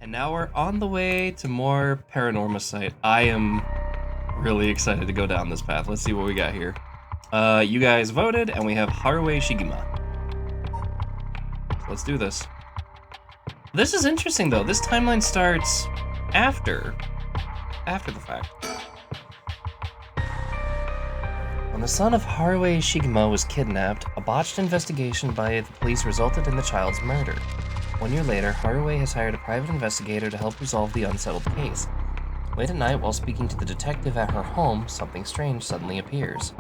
And now we're on the way to more Paranormasight. I am really excited to go down this path. Let's see what we got here. You guys voted, and we have Haruhi Shigema. So let's do this. This is interesting, though. This timeline starts after the fact. When the son of Haruhi Shigema was kidnapped, a botched investigation by the police resulted in the child's murder. 1 year later, Haruhi has hired a private investigator to help resolve the unsettled case. Late at night, while speaking to the detective at her home, something strange suddenly appears.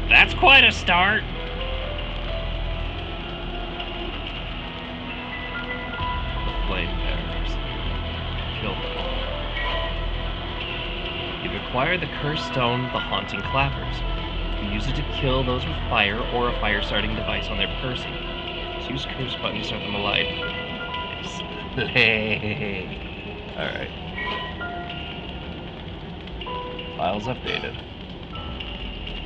That's quite a start. The flame bearers. Kill them all. You've acquired the cursed stone, the haunting clappers. You can use it to kill those with fire or a fire starting device on their person. Just use curse button to start them alight. Alright. Files updated.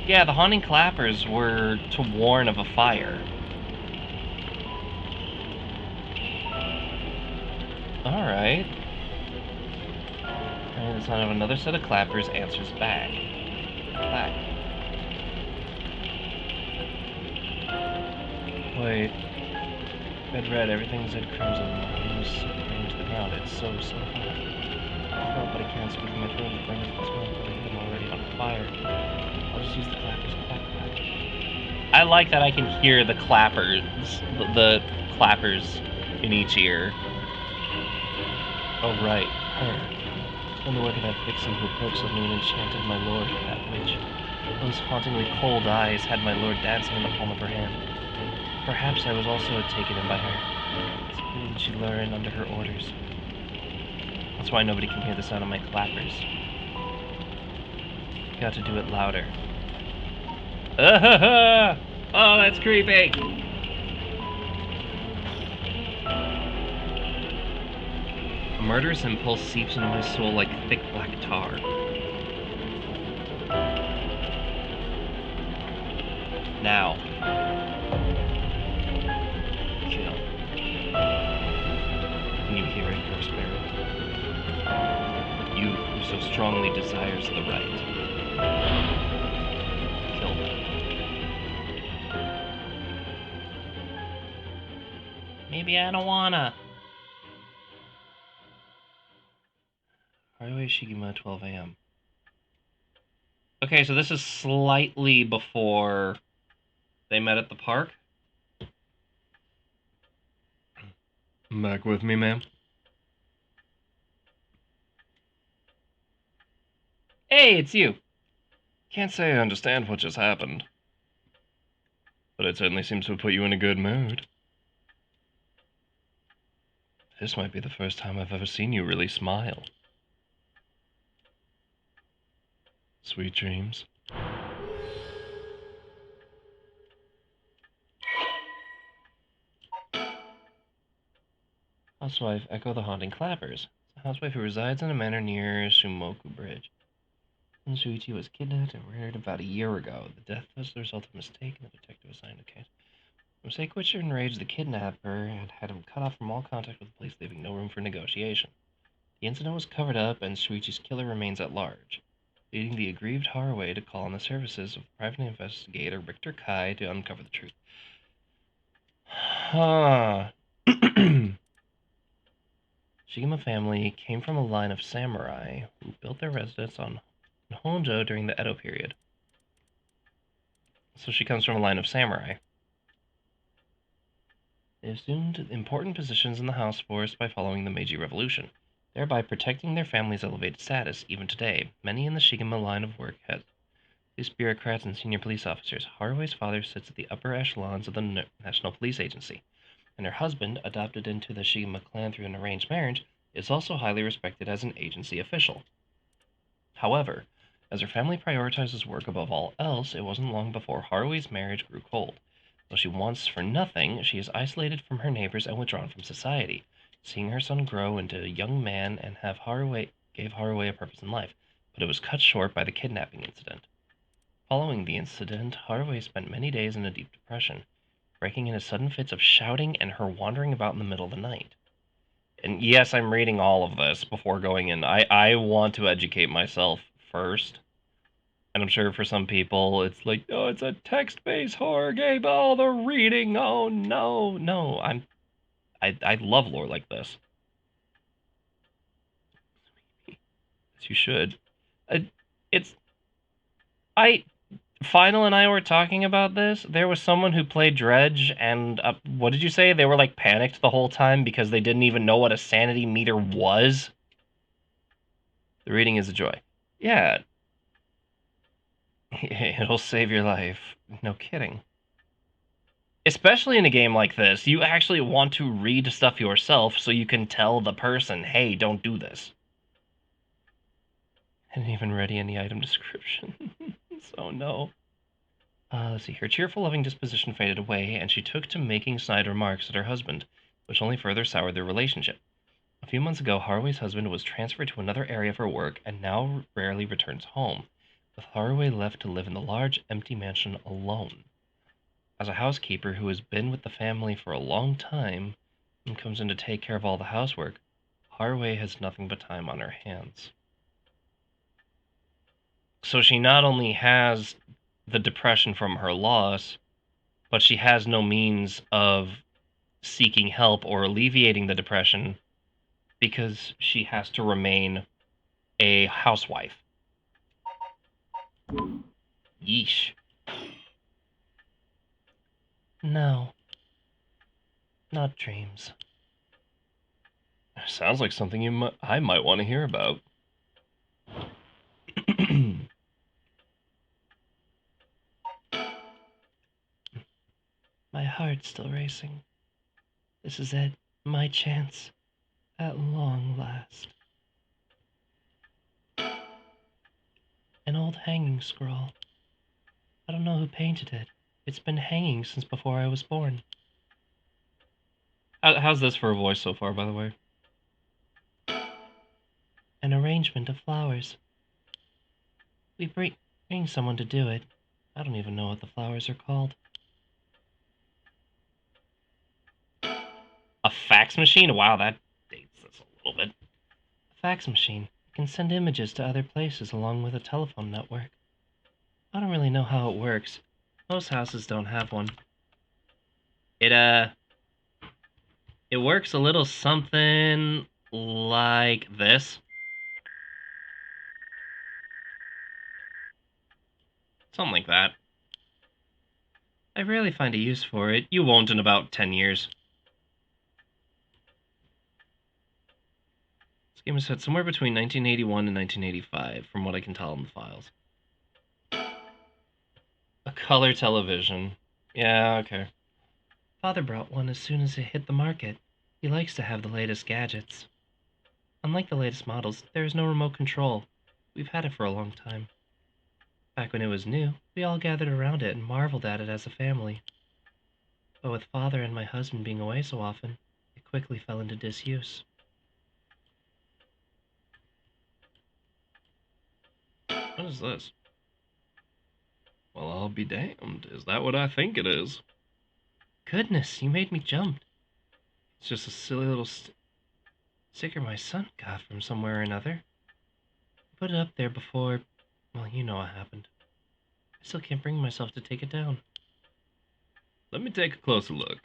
Yeah, the haunting clappers were to warn of a fire. Alright. And the sound of another set of clappers answers back. Wait. Red, everything's at crimson. I'm just slipping to the ground. It's so hot. I felt, but I can't speak in my throat. The flames of the smoke, but I'm already on fire. I'll just use the clappers. Clap. I like that I can hear the clappers. The clappers in each ear. Oh, right. Her. On the work of that vixen who approached suddenly and enchanted my lord, that witch. Those hauntingly cold eyes had my lord dancing in the palm of her hand. Perhaps I was also taken in by her. It's clear that she lured under her orders. That's why nobody can hear the sound of my clappers. Got to do it louder. Oh, that's creepy! murderous impulse seeps into my soul like thick black tar. Now. Kill. Can you hear it, your spirit? You who so strongly desires the right. Kill them. Maybe I don't wanna. Highway Shigima, 12 a.m. Okay, so this is slightly before they met at the park. Back with me, ma'am? Hey, it's you. Can't say I understand what just happened, but it certainly seems to have put you in a good mood. This might be the first time I've ever seen you really smile. Sweet dreams. Housewife echo the haunting clappers. A housewife who resides in a manor near Shumoku Bridge. Shuichi was kidnapped and murdered about a year ago. The death was the result of a mistake, and the detective assigned a case. The mistake which enraged the kidnapper and had him cut off from all contact with the police, leaving no room for negotiation. The incident was covered up, and Shuichi's killer remains at large, leading the aggrieved Haraway to call on the services of private investigator Richter Kai to uncover the truth. Huh. Shigema family came from a line of samurai who built their residence on Honjo during the Edo period. So she comes from a line of samurai. They assumed important positions in the house force by following the Meiji Revolution, thereby protecting their family's elevated status. Even today, many in the Shigema line of work have police bureaucrats and senior police officers. Haraway's father sits at the upper echelons of the National Police Agency, and her husband, adopted into the Shigema clan through an arranged marriage, is also highly respected as an agency official. However, as her family prioritizes work above all else, it wasn't long before Haraway's marriage grew cold. Though she wants for nothing, she is isolated from her neighbors and withdrawn from society. Seeing her son grow into a young man and gave Haraway a purpose in life, but it was cut short by the kidnapping incident. Following the incident, Haraway spent many days in a deep depression, breaking into sudden fits of shouting and her wandering about in the middle of the night. And yes, I'm reading all of this before going in. I want to educate myself first. And I'm sure for some people it's like, oh, it's a text-based horror game, oh, the reading, oh no. No, I love lore like this. As you should. Final and I were talking about this. There was someone who played Dredge, and what did you say? They were like panicked the whole time because they didn't even know what a sanity meter was. The reading is a joy. Yeah. It'll save your life. No kidding. Especially in a game like this, you actually want to read stuff yourself so you can tell the person, hey, don't do this. I didn't even ready any item description. So no. Let's see. Her cheerful, loving disposition faded away, and she took to making snide remarks at her husband, which only further soured their relationship. A few months ago, Haraway's husband was transferred to another area for work and now rarely returns home, with Haraway left to live in the large, empty mansion alone. As a housekeeper who has been with the family for a long time and comes in to take care of all the housework, Haraway has nothing but time on her hands. So she not only has the depression from her loss, but she has no means of seeking help or alleviating the depression because she has to remain a housewife. Yeesh. No. Not dreams. Sounds like something I might want to hear about. My heart's still racing. This is it, my chance, at long last. An old hanging scroll. I don't know who painted it. It's been hanging since before I was born. How's this for a voice so far, by the way? an arrangement of flowers. We bring someone to do it. I don't even know what the flowers are called. A fax machine? Wow, that dates this a little bit. A fax machine can send images to other places along with a telephone network. I don't really know how it works. Most houses don't have one. It works a little something like this. Something like that. I rarely find a use for it. You won't in about 10 years. This game is set somewhere between 1981 and 1985, from what I can tell in the files. A color television. Yeah, okay. Father brought one as soon as it hit the market. He likes to have the latest gadgets. Unlike the latest models, there is no remote control. We've had it for a long time. Back when it was new, we all gathered around it and marveled at it as a family. But with Father and my husband being away so often, it quickly fell into disuse. What is this? Well, I'll be damned. Is that what I think it is? Goodness, you made me jump. It's just a silly little sticker my son got from somewhere or another. I put it up there before, well, you know what happened. I still can't bring myself to take it down. Let me take a closer look.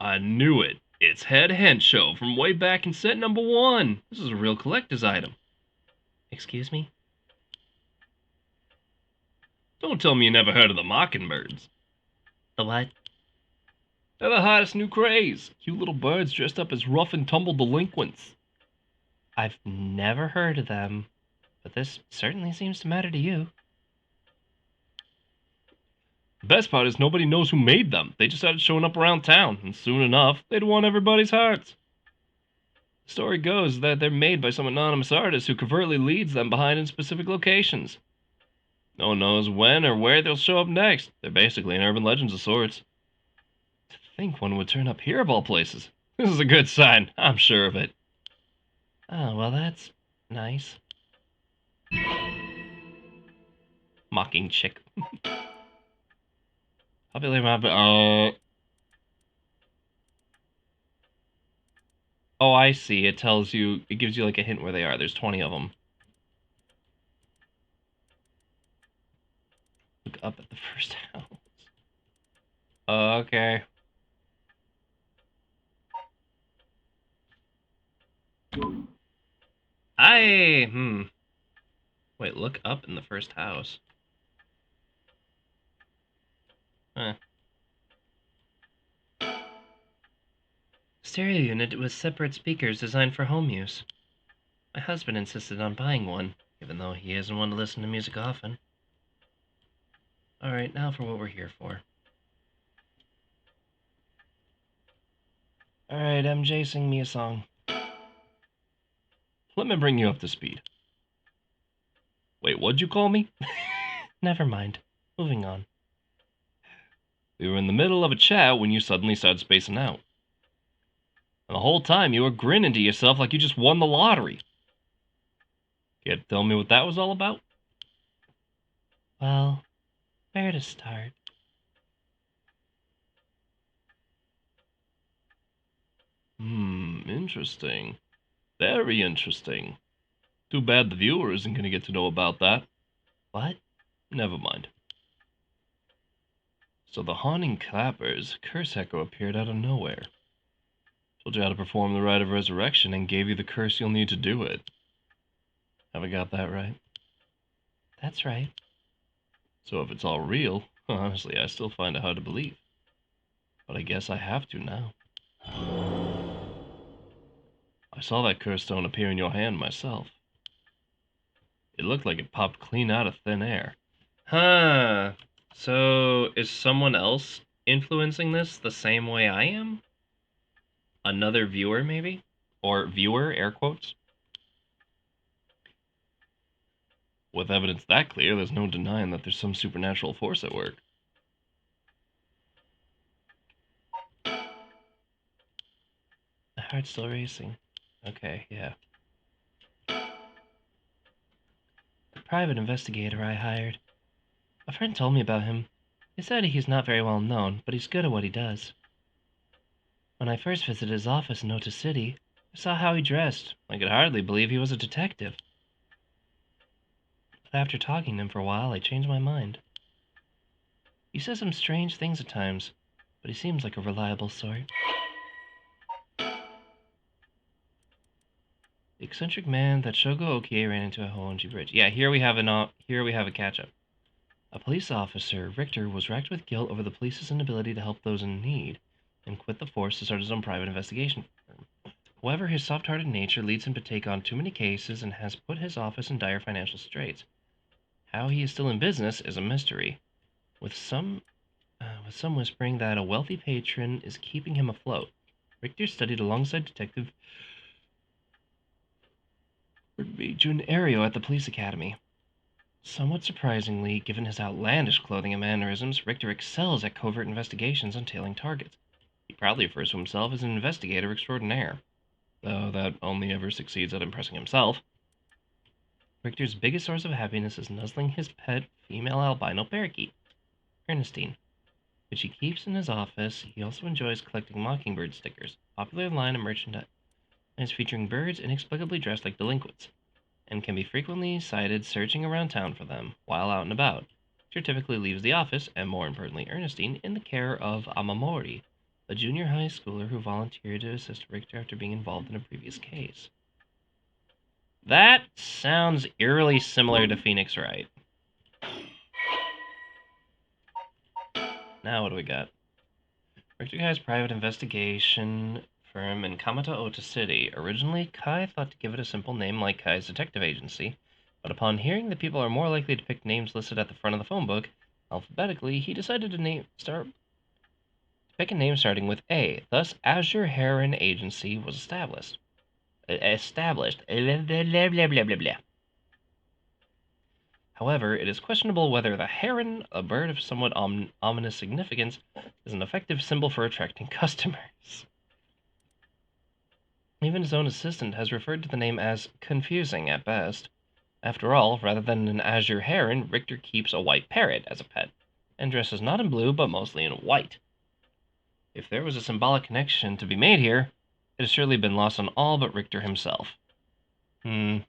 I knew it. It's Head Honjo from way back in set number 1. This is a real collector's item. Excuse me? Don't tell me you never heard of the Mockingbirds. The what? They're the hottest new craze. Cute little birds dressed up as rough and tumble delinquents. I've never heard of them, but this certainly seems to matter to you. The best part is nobody knows who made them. They just started showing up around town, and soon enough, they'd won everybody's hearts. The story goes that they're made by some anonymous artist who covertly leads them behind in specific locations. No one knows when or where they'll show up next. They're basically an urban legends of sorts. To think one would turn up here of all places. This is a good sign, I'm sure of it. Oh, well, that's nice. Mocking chick. Popular map. Oh, I see. It tells you. It gives you like a hint where they are. There's 20 of them. Look up at the first house. Okay. Wait, look up in the first house. Huh. Stereo unit with separate speakers designed for home use. My husband insisted on buying one, even though he isn't one to listen to music often. Alright, now for what we're here for. Alright, MJ, sing me a song. Let me bring you up to speed. Wait, what'd you call me? Never mind. Moving on. We were in the middle of a chat when you suddenly started spacing out. And the whole time you were grinning to yourself like you just won the lottery. Care to tell me what that was all about? Well, where to start? Interesting. Very interesting. Too bad the viewer isn't going to get to know about that. What? Never mind. So the haunting clappers curse echo appeared out of nowhere. Told you how to perform the rite of resurrection and gave you the curse you'll need to do it. Have I got that right? That's right. So if it's all real, honestly, I still find it hard to believe. But I guess I have to now. I saw that curse stone appear in your hand myself. It looked like it popped clean out of thin air. Huh. So is someone else influencing this the same way I am? Another viewer, maybe? Or viewer, air quotes? With evidence that clear, there's no denying that there's some supernatural force at work. My heart's still racing. Okay, yeah. The private investigator I hired. A friend told me about him. He said he's not very well known, but he's good at what he does. When I first visited his office in Ota City, I saw how he dressed. I could hardly believe he was a detective. But after talking to him for a while, I changed my mind. He says some strange things at times, but he seems like a reliable sort. The eccentric man that Shogo Okie ran into at Honjo Bridge. Yeah, here we have a catch-up. A police officer, Richter, was racked with guilt over the police's inability to help those in need, and quit the force to start his own private investigation firm. However, his soft-hearted nature leads him to take on too many cases and has put his office in dire financial straits. How he is still in business is a mystery, with some whispering that a wealthy patron is keeping him afloat. Richter studied alongside Detective Junario at the police academy. Somewhat surprisingly, given his outlandish clothing and mannerisms, Richter excels at covert investigations and tailing targets. He proudly refers to himself as an investigator extraordinaire, though that only ever succeeds at impressing himself. Richter's biggest source of happiness is nuzzling his pet female albino parakeet, Ernestine, which he keeps in his office. He also enjoys collecting mockingbird stickers, a popular line of merchandise featuring birds inexplicably dressed like delinquents, and can be frequently sighted searching around town for them while out and about. Richter typically leaves the office, and more importantly Ernestine, in the care of Amamori, a junior high schooler who volunteered to assist Richter after being involved in a previous case. That sounds eerily similar to Phoenix Wright. Now what do we got? Richter Kai's private investigation firm in Kamata Ota City. Originally, Kai thought to give it a simple name like Kai's detective agency, but upon hearing that people are more likely to pick names listed at the front of the phone book alphabetically, he decided to pick a name starting with A. Thus, Azure Heron Agency was established. However, it is questionable whether the heron, a bird of somewhat ominous significance, is an effective symbol for attracting customers. Even his own assistant has referred to the name as confusing at best. After all, rather than an azure heron, Richter keeps a white parrot as a pet, and dresses not in blue but mostly in white. If there was a symbolic connection to be made here, it has surely been lost on all but Richter himself. Private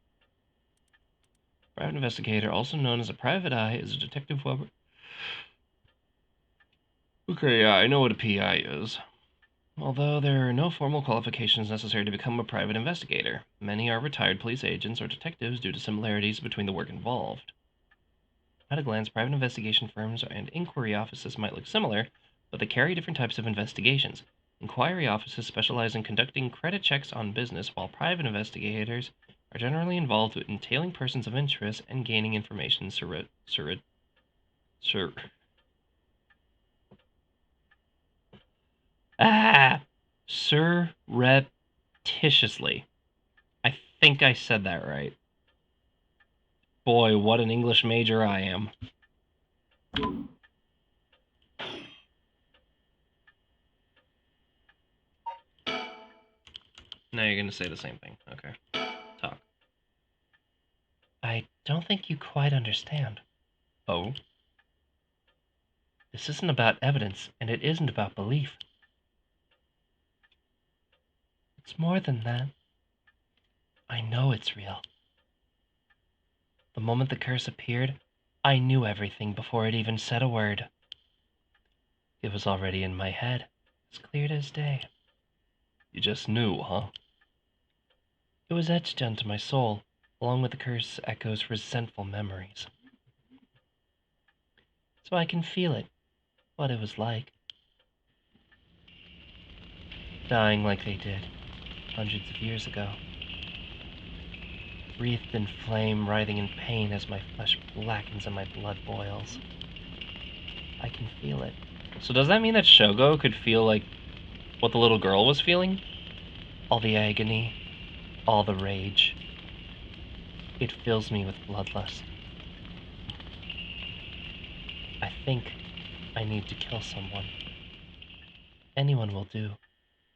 investigator, also known as a private eye, is a detective Weber. Okay, yeah, I know what a PI is. Although there are no formal qualifications necessary to become a private investigator, many are retired police agents or detectives due to similarities between the work involved. At a glance, private investigation firms and inquiry offices might look similar, but they carry different types of investigations. Inquiry offices specialize in conducting credit checks on business, while private investigators are generally involved in tailing persons of interest and gaining information surreptitiously. I think I said that right. Boy, what an English major I am. Now you're going to say the same thing. Okay. Talk. I don't think you quite understand. Oh? This isn't about evidence, and it isn't about belief. It's more than that. I know it's real. The moment the curse appeared, I knew everything before it even said a word. It was already in my head, as clear as day. You just knew, huh? It was etched into my soul, along with the curse echoes resentful memories. So I can feel it, what it was like. Dying like they did, hundreds of years ago. Wreathed in flame, writhing in pain as my flesh blackens and my blood boils. I can feel it. So does that mean that Shogo could feel like what the little girl was feeling? All the agony, all the rage. It fills me with bloodlust. I think I need to kill someone. Anyone will do,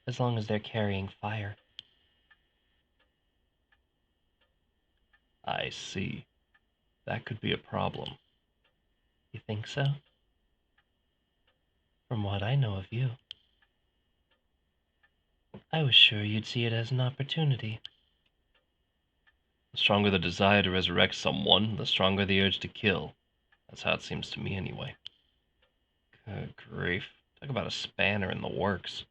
as long as they're carrying fire. I see. That could be a problem. You think so? From what I know of you, I was sure you'd see it as an opportunity. The stronger the desire to resurrect someone, the stronger the urge to kill. That's how it seems to me anyway. Good grief. Talk about a spanner in the works.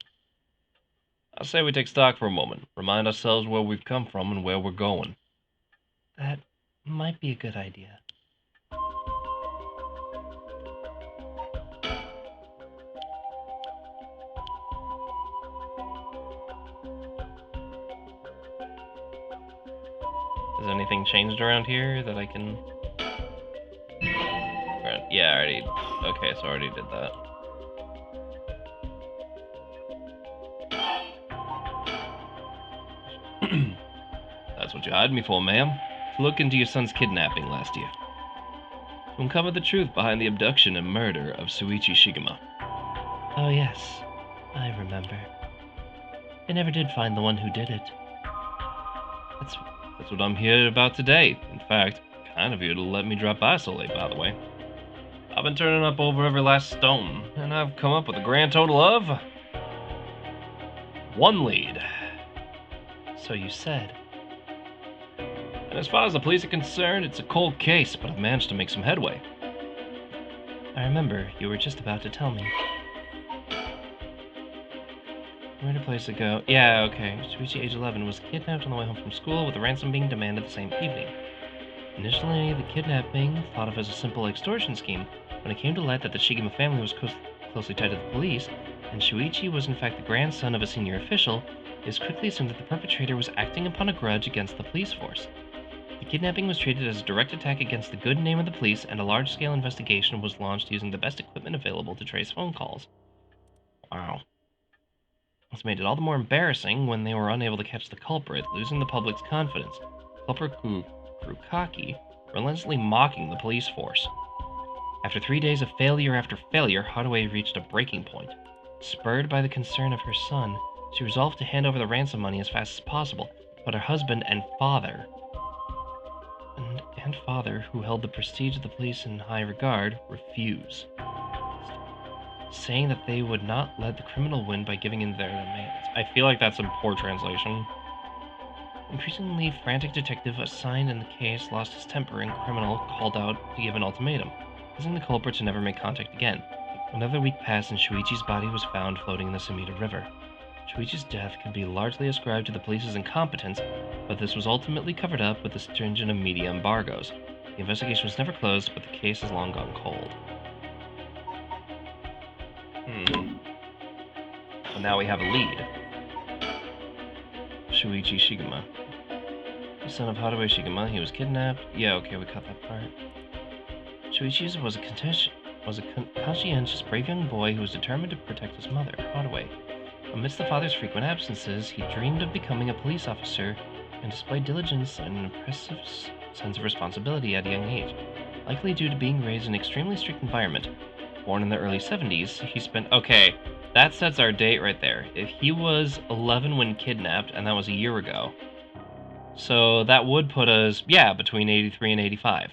I say we take stock for a moment, remind ourselves where we've come from and where we're going. That might be a good idea. Has anything changed around here that I can... Yeah, I already... Okay, so I already did that. That's what you hired me for, ma'am. To look into your son's kidnapping last year. To uncover the truth behind the abduction and murder of Shuichi Shigema. Oh yes, I remember. I never did find the one who did it. That's what I'm here about today. In fact, kind of you to let me drop by so late, by the way. I've been turning up over every last stone, and I've come up with a grand total of... 1 lead. So you said. And as far as the police are concerned, it's a cold case, but I've managed to make some headway. I remember you were just about to tell me. Where did a place to go? Yeah, okay. Shuichi, age 11, was kidnapped on the way home from school with a ransom being demanded the same evening. Initially, the kidnapping, thought of as a simple extortion scheme, when it came to light that the Shigema family was closely tied to the police, and Shuichi was in fact the grandson of a senior official, it was quickly assumed that the perpetrator was acting upon a grudge against the police force. The kidnapping was treated as a direct attack against the good name of the police, and a large-scale investigation was launched using the best equipment available to trace phone calls. Wow. This made it all the more embarrassing when they were unable to catch the culprit, losing the public's confidence. The culprit grew cocky, relentlessly mocking the police force. After 3 days of failure after failure, Hardaway reached a breaking point. Spurred by the concern of her son, she resolved to hand over the ransom money as fast as possible, but her husband and father, who held the prestige of the police in high regard, refused, saying that they would not let the criminal win by giving in their demands. I feel like that's a poor translation. Increasingly frantic detective assigned in the case lost his temper, and criminal called out to give an ultimatum, causing the culprit to never make contact again. Another week passed and Shuichi's body was found floating in the Sumida River. Shuichi's death could be largely ascribed to the police's incompetence, but this was ultimately covered up with the stringent media embargoes. The investigation was never closed, but the case has long gone cold. Well, now we have a lead. Shuichi Shigema. The son of Hardaway Shigema, he was kidnapped. Yeah, okay, we cut that part. Shuichi was a conscientious, brave young boy who was determined to protect his mother, Hardaway. Amidst the father's frequent absences, he dreamed of becoming a police officer and displayed diligence and an impressive sense of responsibility at a young age. Likely due to being raised in an extremely strict environment. Born in the early 70s, he spent... Okay, that sets our date right there. If he was 11 when kidnapped, and that was a year ago, so that would put us, yeah, between 83 and 85.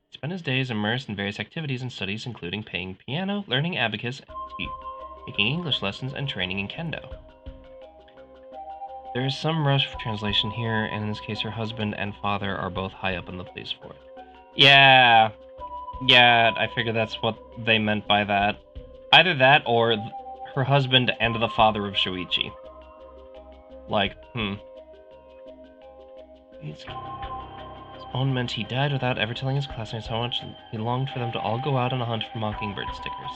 He spent his days immersed in various activities and studies, including playing piano, learning abacus, taking English lessons, and training in kendo. There is some rush for translation here, and in this case her husband and father are both high up in the police force. Yeah, I figure that's what they meant by that. Either that or her husband and the father of Shuichi. Like, His own meant he died without ever telling his classmates how much he longed for them to all go out on a hunt for mockingbird stickers.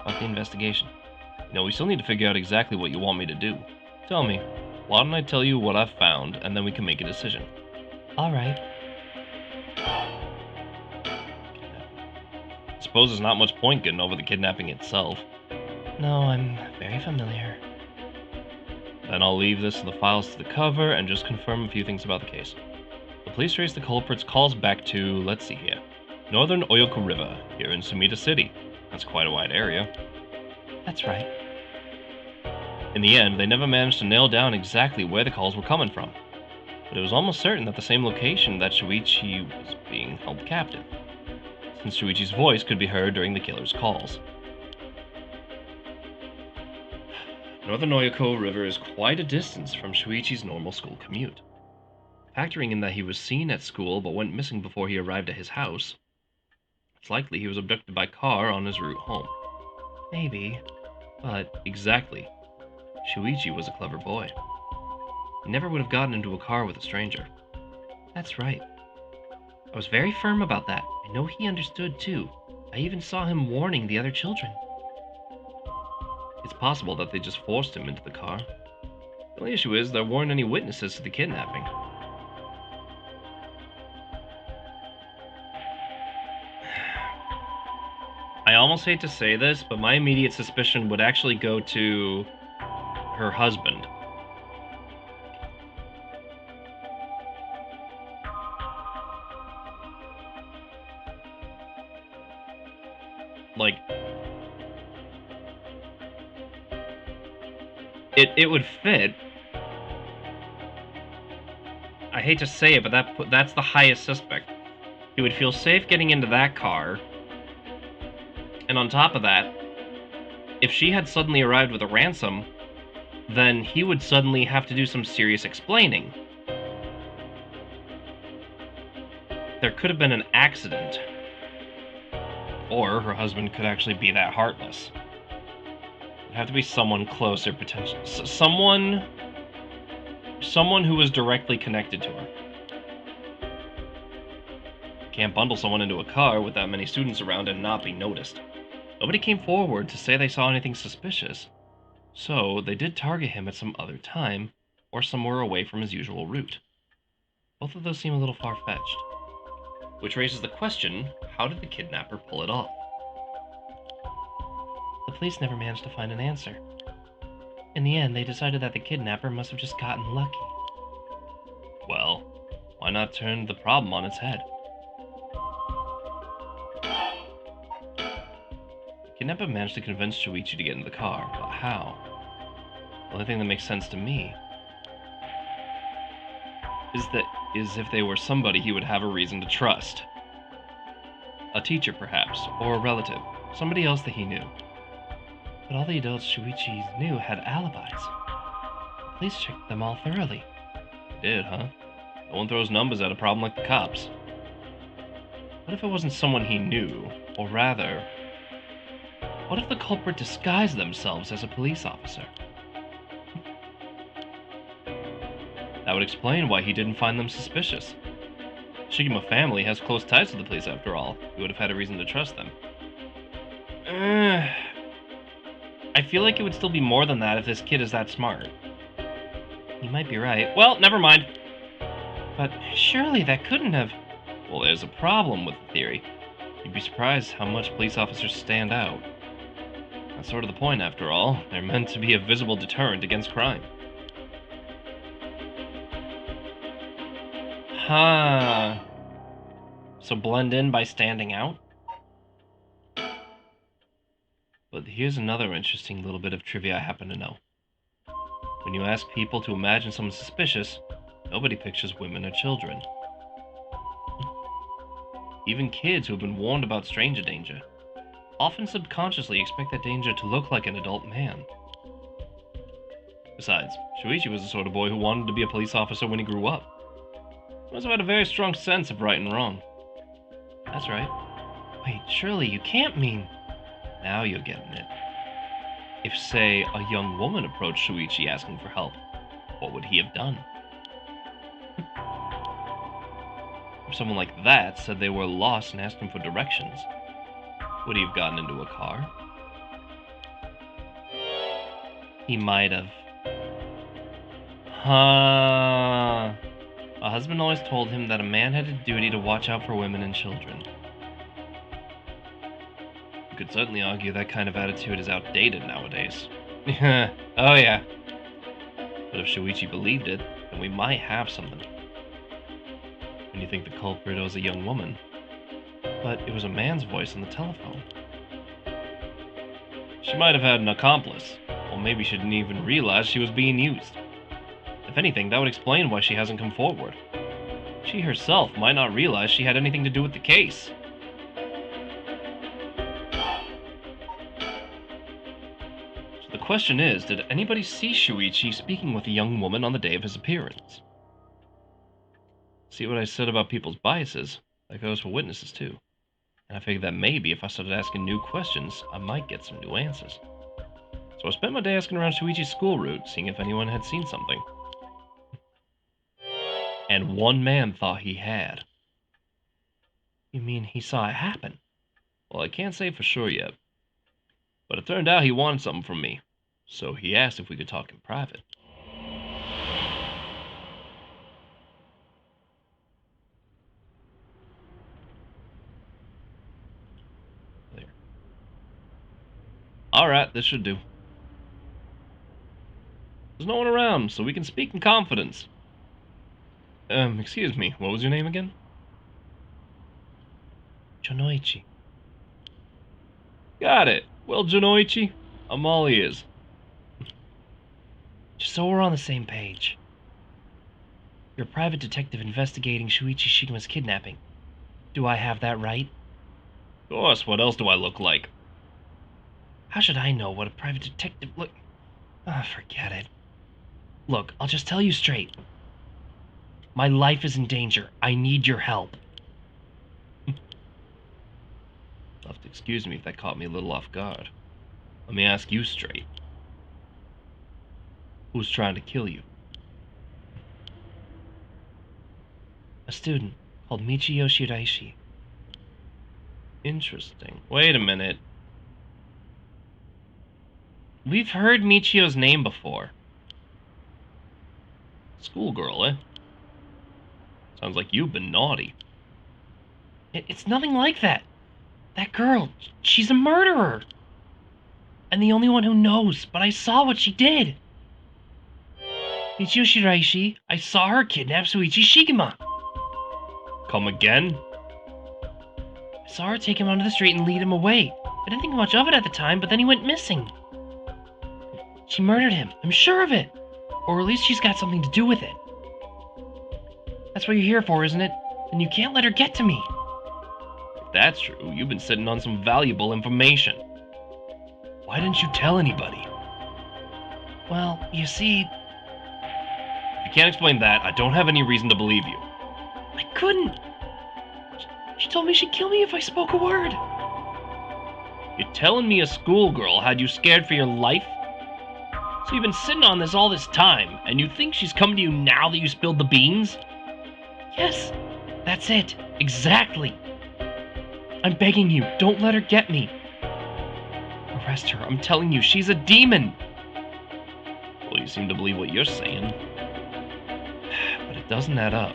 About the investigation. You know, we still need to figure out exactly what you want me to do. Tell me, why don't I tell you what I've found, and then we can make a decision? Alright. I suppose there's not much point getting over the kidnapping itself. No, I'm very familiar. Then I'll leave this to the files to the cover and just confirm a few things about the case. The police traced the culprit's calls back to, let's see here, Northern Oyoku River, here in Sumida City. That's quite a wide area. That's right. In the end, they never managed to nail down exactly where the calls were coming from, but it was almost certain that the same location that Shuichi was being held captive, since Shuichi's voice could be heard during the killer's calls. Northern Oyoko River is quite a distance from Shuichi's normal school commute. Factoring in that he was seen at school but went missing before he arrived at his house, it's likely he was abducted by car on his route home. Maybe. But exactly. Shuichi was a clever boy. He never would have gotten into a car with a stranger. That's right. I was very firm about that. I know he understood too. I even saw him warning the other children. It's possible that they just forced him into the car. The only issue is there weren't any witnesses to the kidnapping. I almost hate to say this, but my immediate suspicion would actually go to her husband. Like, it would fit. I hate to say it, but that's the highest suspect. He would feel safe getting into that car. And on top of that, if she had suddenly arrived with a ransom, then he would suddenly have to do some serious explaining. There could have been an accident. Or her husband could actually be that heartless. It'd have to be someone closer, potentially. Someone who was directly connected to her. Can't bundle someone into a car with that many students around and not be noticed. Nobody came forward to say they saw anything suspicious, so they did target him at some other time, or somewhere away from his usual route. Both of those seem a little far-fetched. Which raises the question, how did the kidnapper pull it off? The police never managed to find an answer. In the end, they decided that the kidnapper must have just gotten lucky. Well, why not turn the problem on its head? The kidnapper managed to convince Shuichi to get in the car, but how? The only thing that makes sense to me is if they were somebody he would have a reason to trust. A teacher, perhaps, or a relative, somebody else that he knew. But all the adults Shuichi knew had alibis. The police checked them all thoroughly. They did, huh? No one throws numbers at a problem like the cops. What if it wasn't someone he knew? Or rather, what if the culprit disguised themselves as a police officer? That would explain why he didn't find them suspicious. Shigema family has close ties to the police after all. He would have had a reason to trust them. I feel like it would still be more than that if this kid is that smart. You might be right. Well, never mind. But surely that couldn't have... Well, there's a problem with the theory. You'd be surprised how much police officers stand out. That's sort of the point, after all. They're meant to be a visible deterrent against crime. Huh. So blend in by standing out? But here's another interesting little bit of trivia I happen to know. When you ask people to imagine someone suspicious, nobody pictures women or children. Even kids who have been warned about stranger danger often subconsciously expect that danger to look like an adult man. Besides, Shuichi was the sort of boy who wanted to be a police officer when he grew up. He must have had a very strong sense of right and wrong. That's right. Wait, surely you can't mean... Now you're getting it. If, say, a young woman approached Shuichi asking for help, what would he have done? If someone like that said they were lost and asked him for directions, would he have gotten into a car? He might have. Huh. A husband always told him that a man had a duty to watch out for women and children. You could certainly argue that kind of attitude is outdated nowadays. Oh yeah. But if Shuichi believed it, then we might have something. When you think the culprit was a young woman, But it was a man's voice on the telephone. She might have had an accomplice, or maybe she didn't even realize she was being used. If anything, that would explain why she hasn't come forward. She herself might not realize she had anything to do with the case. So the question is, did anybody see Shuichi speaking with a young woman on the day of his appearance? See what I said about people's biases? That goes for witnesses too. And I figured that maybe if I started asking new questions, I might get some new answers. So I spent my day asking around Shuichi's school route, seeing if anyone had seen something. And one man thought he had. You mean he saw it happen? Well, I can't say for sure yet. But it turned out he wanted something from me. So he asked if we could talk in private. There. Alright, this should do. There's no one around, so we can speak in confidence. Excuse me, what was your name again? Jonoichi. Got it. Well, Jonoichi, I'm all ears. Just so we're on the same page. You're a private detective investigating Shuichi Shigima's kidnapping. Do I have that right? Of course, what else do I look like? How should I know what a private detective look... Ah, forget it. Look, I'll just tell you straight. My life is in danger. I need your help. You'll have to excuse me if that caught me a little off guard. Let me ask you straight. Who's trying to kill you? A student called Michio Shiraishi. Interesting. Wait a minute. We've heard Michio's name before. Schoolgirl, eh? Sounds like you've been naughty. It's nothing like that. That girl, she's a murderer. I'm the only one who knows, but I saw what she did. Michio Shiraishi, I saw her kidnap Shuichi Shigema. Come again? I saw her take him onto the street and lead him away. I didn't think much of it at the time, but then he went missing. She murdered him, I'm sure of it. Or at least she's got something to do with it. That's what you're here for, isn't it? And you can't let her get to me. If that's true, you've been sitting on some valuable information. Why didn't you tell anybody? Well, you see... If you can't explain that, I don't have any reason to believe you. I couldn't. She told me she'd kill me if I spoke a word. You're telling me a schoolgirl had you scared for your life? So you've been sitting on this all this time, and you think she's coming to you now that you spilled the beans? Yes, that's it. Exactly. I'm begging you, don't let her get me. Arrest her, I'm telling you, she's a demon. Well, you seem to believe what you're saying. But it doesn't add up.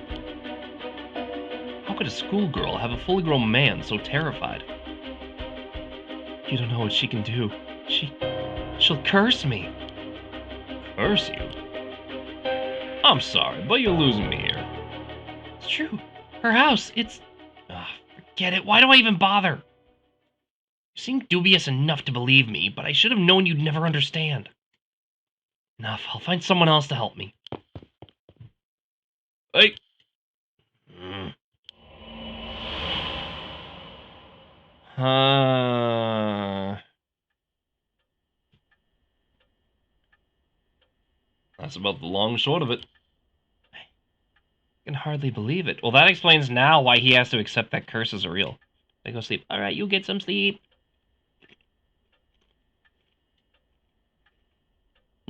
How could a schoolgirl have a fully grown man so terrified? You don't know what she can do. She'll curse me. Curse you? I'm sorry, but you're losing me here. It's true. Her house, it's... forget it. Why do I even bother? You seem dubious enough to believe me, but I should have known you'd never understand. Enough. I'll find someone else to help me. Hey! That's about the long and short of it. I can hardly believe it. Well, that explains now why he has to accept that curses are real. They go sleep. Alright, you get some sleep.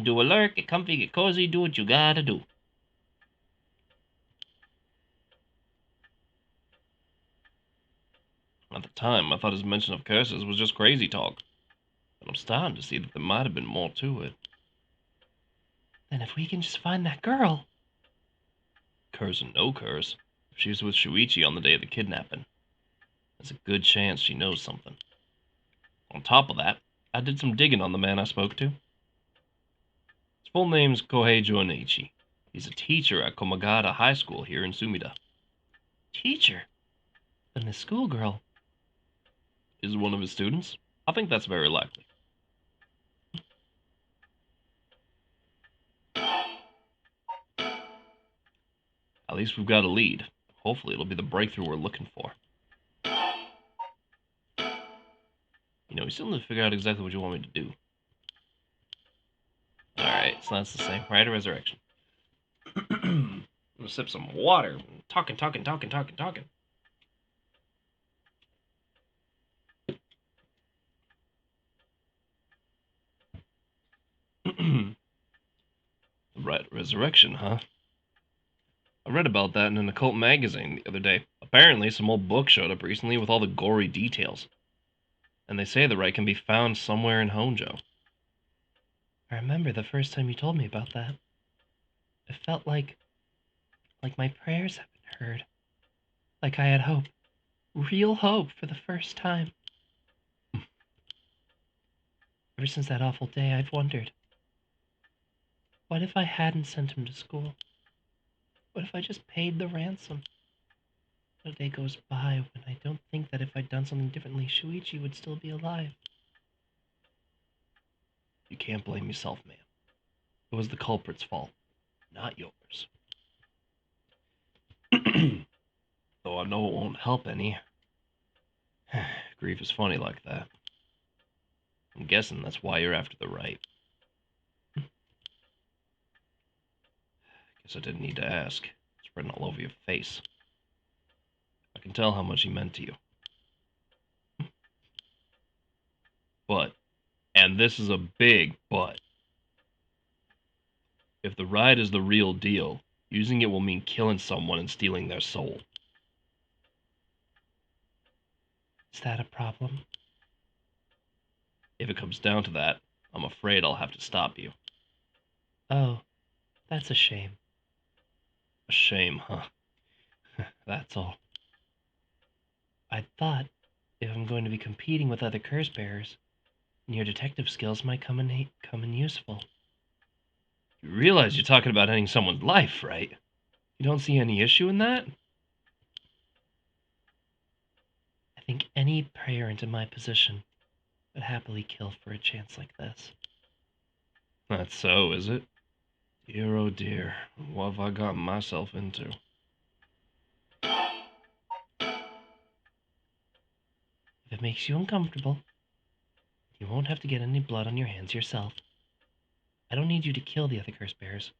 Do a lurk, get comfy, get cozy, do what you gotta do. At the time, I thought his mention of curses was just crazy talk. But I'm starting to see that there might have been more to it. Then if we can just find that girl... Curse or no curse, if she was with Shuichi on the day of the kidnapping, there's a good chance she knows something. On top of that, I did some digging on the man I spoke to. His full name's Kohei Joanichi. He's a teacher at Komagata High School here in Sumida. Teacher? Then the schoolgirl... Is one of his students? I think that's very likely. At least we've got a lead. Hopefully it'll be the breakthrough we're looking for. You know, we still need to figure out exactly what you want me to do. Alright, so that's the same. Right of resurrection. I'm gonna sip some water. Talking. Right, resurrection, huh? I read about that in an occult magazine the other day. Apparently, some old book showed up recently with all the gory details. And they say the right can be found somewhere in Honjo. I remember the first time you told me about that. It felt like my prayers had been heard. Like I had hope. Real hope for the first time. Ever since that awful day, I've wondered. What if I hadn't sent him to school? What if I just paid the ransom? A day goes by when I don't think that if I'd done something differently, Shuichi would still be alive. You can't blame yourself, man. It was the culprit's fault, not yours. Though I know it won't help any. Grief is funny like that. I'm guessing that's why you're after the right. Guess I didn't need to ask. It's written all over your face. I can tell how much he meant to you. But, and this is a big but, if the ride is the real deal, using it will mean killing someone and stealing their soul. Is that a problem? If it comes down to that, I'm afraid I'll have to stop you. Oh, that's a shame. A shame, huh? That's all. I thought, if I'm going to be competing with other curse bearers, your detective skills might come in useful. You realize you're talking about ending someone's life, right? You don't see any issue in that? I think any parent in my position would happily kill for a chance like this. That's so, is it? Dear, oh dear, what have I gotten myself into? If it makes you uncomfortable, you won't have to get any blood on your hands yourself. I don't need you to kill the other curse bearers.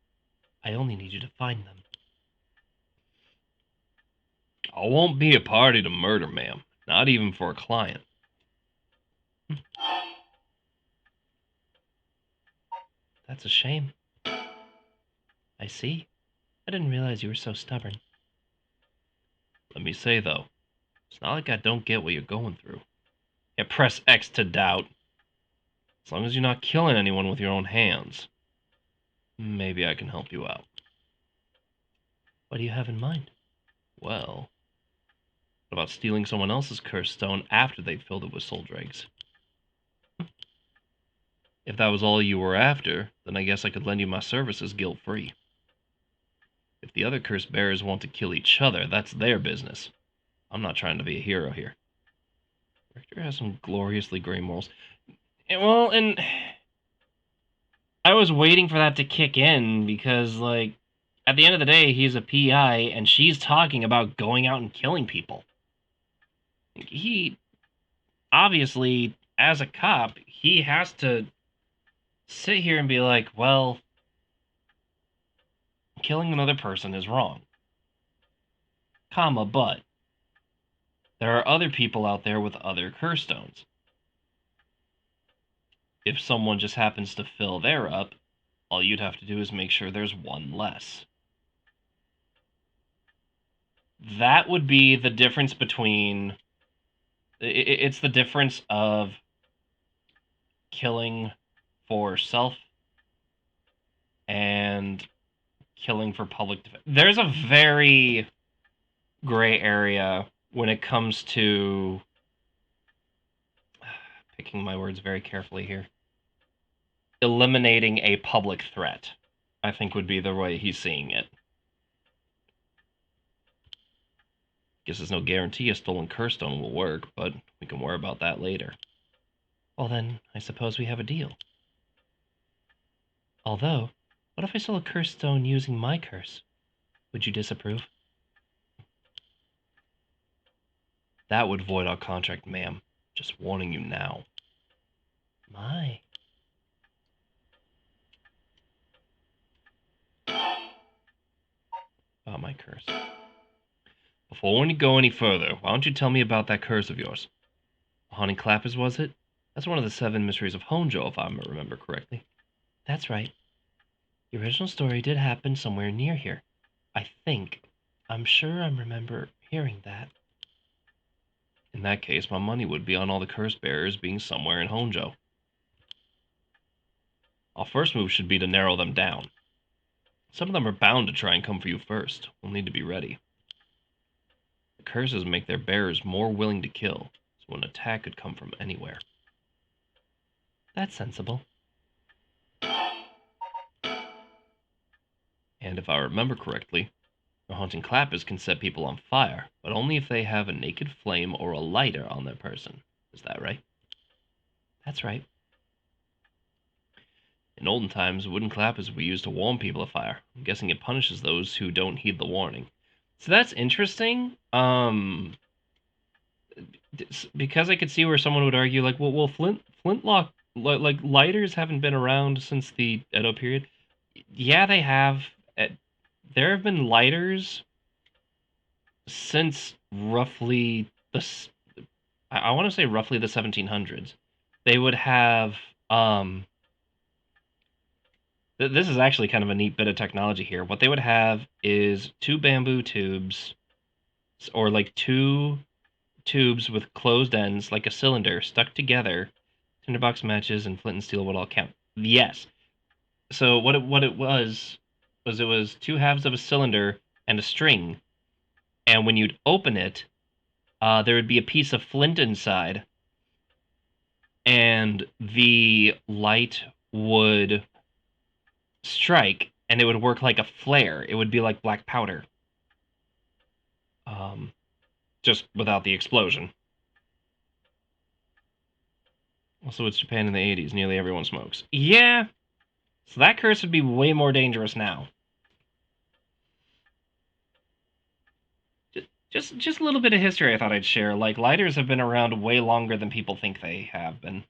I only need you to find them. I won't be a party to murder, ma'am. Not even for a client. That's a shame. I see. I didn't realize you were so stubborn. Let me say, though, it's not like I don't get what you're going through. Yeah, press X to doubt. As long as you're not killing anyone with your own hands, maybe I can help you out. What do you have in mind? Well, what about stealing someone else's curse stone after they've filled it with soul dregs? If that was all you were after, then I guess I could lend you my services guilt-free. If the other curse bearers want to kill each other, that's their business. I'm not trying to be a hero here. Richter has some gloriously gray morals. Well, and I was waiting for that to kick in because, like, at the end of the day, he's a PI and she's talking about going out and killing people. He, obviously, as a cop, he has to sit here and be like, well, killing another person is wrong. Comma, but there are other people out there with other curse stones. If someone just happens to fill their up, all you'd have to do is make sure there's one less. That would be the difference between... It's the difference of killing for self and killing for public defense. There's a very gray area when it comes to... Picking my words very carefully here. Eliminating a public threat, I think would be the way he's seeing it. Guess there's no guarantee a stolen curse stone will work, but we can worry about that later. Well then, I suppose we have a deal. Although, what if I stole a curse stone using my curse? Would you disapprove? That would void our contract, ma'am. Just warning you now. My. About my curse. Before we go any further, why don't you tell me about that curse of yours? Haunting clappers, was it? That's one of the 7 mysteries of Honjo, if I remember correctly. That's right. The original story did happen somewhere near here. I think. I'm sure I remember hearing that. In that case, my money would be on all the curse bearers being somewhere in Honjo. Our first move should be to narrow them down. Some of them are bound to try and come for you first. We'll need to be ready. The curses make their bearers more willing to kill, so an attack could come from anywhere. That's sensible. And if I remember correctly, the haunting clappers can set people on fire, but only if they have a naked flame or a lighter on their person. Is that right? That's right. In olden times, wooden clappers were used to warn people of fire. I'm guessing it punishes those who don't heed the warning. So that's interesting. Because I could see where someone would argue, like, well, flintlock, like lighters haven't been around since the Edo period. Yeah, they have. There have been lighters since roughly I want to say roughly the 1700s. They would have this is actually kind of a neat bit of technology here. What they would have is 2 bamboo tubes, or like 2 tubes with closed ends, like a cylinder, stuck together. Tinderbox matches and flint and steel would all count. Yes. So what it was it was 2 halves of a cylinder and a string, and when you'd open it, there would be a piece of flint inside, and the light would strike, and it would work like a flare. It would be like black powder. Just without the explosion. Also, it's Japan in the 80s. Nearly everyone smokes. Yeah. So that curse would be way more dangerous now. Just a little bit of history I thought I'd share. Like, lighters have been around way longer than people think they have been.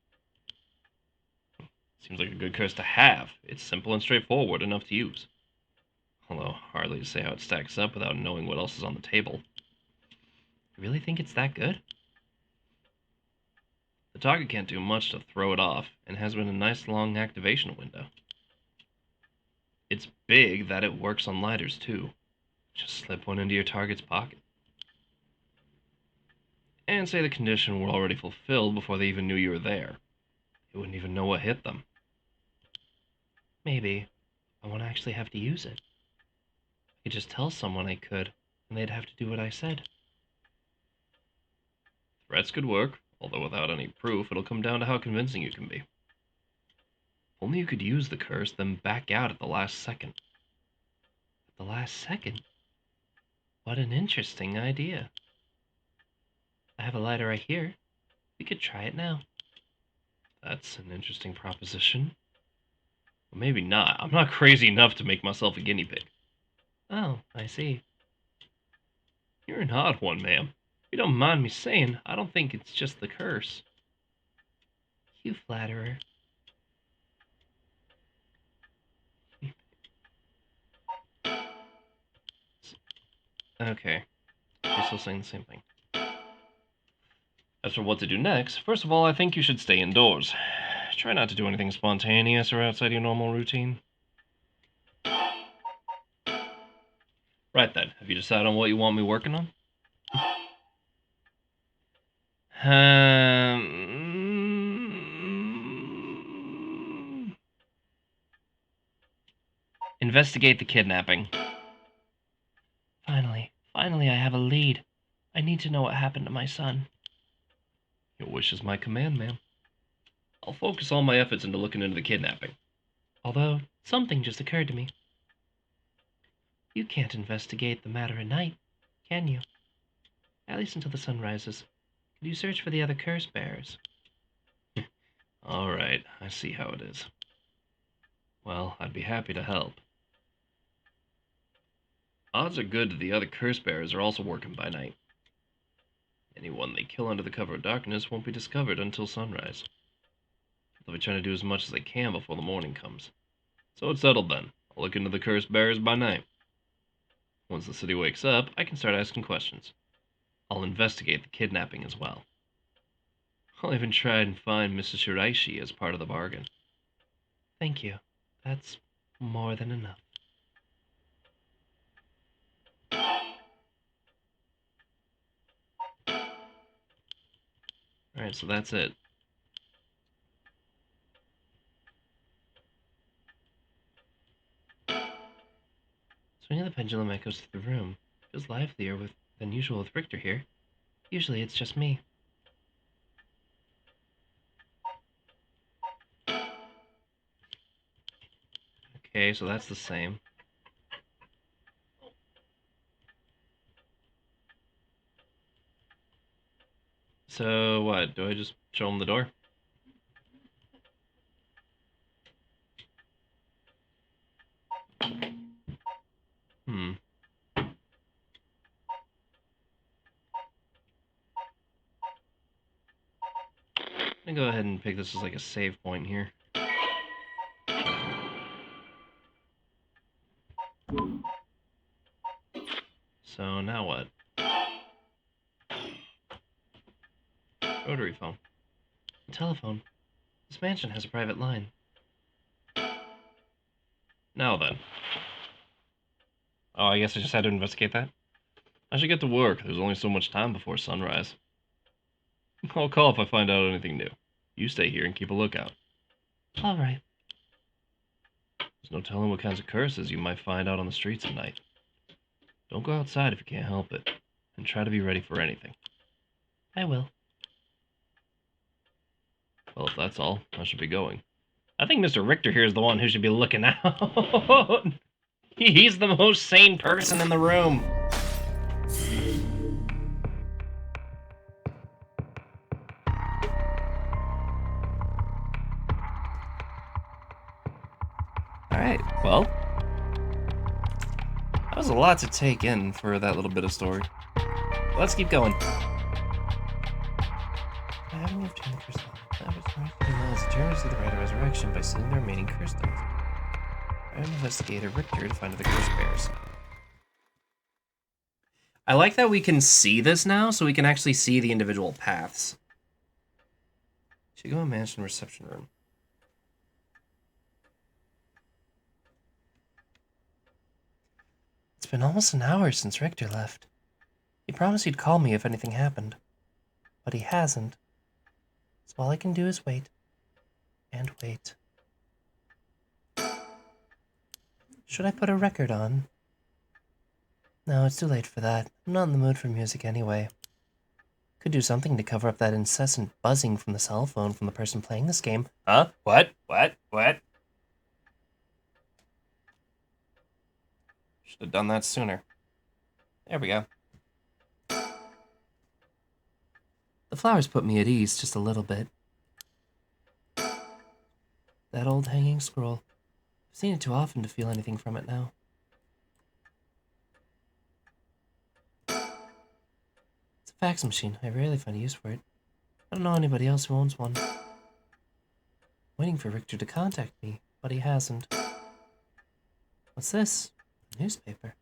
Seems like a good curse to have. It's simple and straightforward enough to use. Although, hardly to say how it stacks up without knowing what else is on the table. You really think it's that good? The target can't do much to throw it off, and has been a nice long activation window. It's big that it works on lighters, too. Just slip one into your target's pocket. And say the condition were already fulfilled before they even knew you were there. They wouldn't even know what hit them. Maybe I won't actually have to use it. I could just tell someone I could, and they'd have to do what I said. Threats could work, although without any proof, it'll come down to how convincing you can be. Only you could use the curse, then back out at the last second. At the last second? What an interesting idea. I have a lighter right here. We could try it now. That's an interesting proposition. Well, maybe not. I'm not crazy enough to make myself a guinea pig. Oh, I see. You're an odd one, ma'am. If you don't mind me saying, I don't think it's just the curse. You flatterer. Okay. You're still saying the same thing. As for what to do next, first of all, I think you should stay indoors. Try not to do anything spontaneous or outside your normal routine. Right then, have you decided on what you want me working on? Investigate the kidnapping. Finally I have a lead. I need to know what happened to my son. Your wish is my command, ma'am. I'll focus all my efforts into looking into the kidnapping. Although, something just occurred to me. You can't investigate the matter at night, can you? at least until the sun rises. Could you search for the other curse bearers? All right, I see how it is. Well, I'd be happy to help. Odds are good that the other curse bearers are also working by night. Anyone they kill under the cover of darkness won't be discovered until sunrise. They'll be trying to do as much as they can before the morning comes. So it's settled then. I'll look into the curse bearers by night. Once the city wakes up, I can start asking questions. I'll investigate the kidnapping as well. I'll even try and find Mrs. Shiraishi as part of the bargain. Thank you. That's more than enough. Alright, so that's it. Swinging the pendulum echoes through the room. Feels livelier than usual with Richter here. Usually it's just me. Okay, so that's the same. So what? Do I just show him the door? I'm gonna go ahead and pick this as like a save point here. So now what? Rotary phone. A telephone. This mansion has a private line. Now then. Oh, I guess I just had to investigate that. I should get to work. There's only so much time before sunrise. I'll call if I find out anything new. You stay here and keep a lookout. All right. There's no telling what kinds of curses you might find out on the streets at night. Don't go outside if you can't help it, and try to be ready for anything. I will. Well, if that's all, I should be going. I think Mr. Richter here is the one who should be looking out. He's the most sane person in the room. Alright, well, that was a lot to take in for that little bit of story. Let's keep going. Having obtained the crystal, that was right to the journeys to the rite of resurrection by sealing the remaining crystals. I am investigator Richter to find the curse bearers. I like that we can see this now, so we can actually see the individual paths. Shigo mansion reception room. It's been almost an hour since Richter left. He promised he'd call me if anything happened. But he hasn't. So all I can do is wait. And wait. Should I put a record on? No, it's too late for that. I'm not in the mood for music anyway. Could do something to cover up that incessant buzzing from the cell phone from the person playing this game. Huh? What? Should have done that sooner. There we go. The flowers put me at ease just a little bit. That old hanging scroll. I've seen it too often to feel anything from it now. It's a fax machine. I rarely find a use for it. I don't know anybody else who owns one. Waiting for Richter to contact me, but he hasn't. What's this? A newspaper.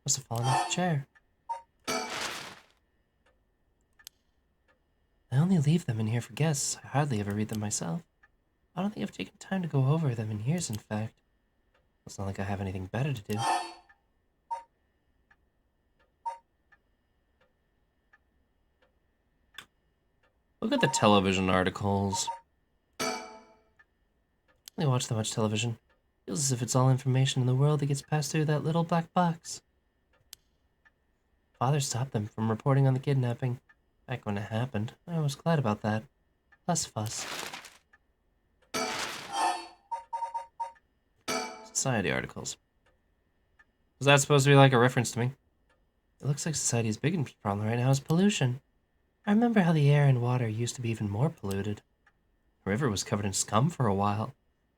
Must have fallen off the chair. I only leave them in here for guests. I hardly ever read them myself. I don't think I've taken time to go over them in years, in fact. It's not like I have anything better to do. Look at the television articles. I watch that much television. Feels as if it's all information in the world that gets passed through that little black box. Father stopped them from reporting on the kidnapping. Back when it happened, I was glad about that. Less fuss. Society articles. Was that supposed to be like a reference to me? It looks like society's biggest problem right now is pollution. I remember how the air and water used to be even more polluted. The river was covered in scum for a while.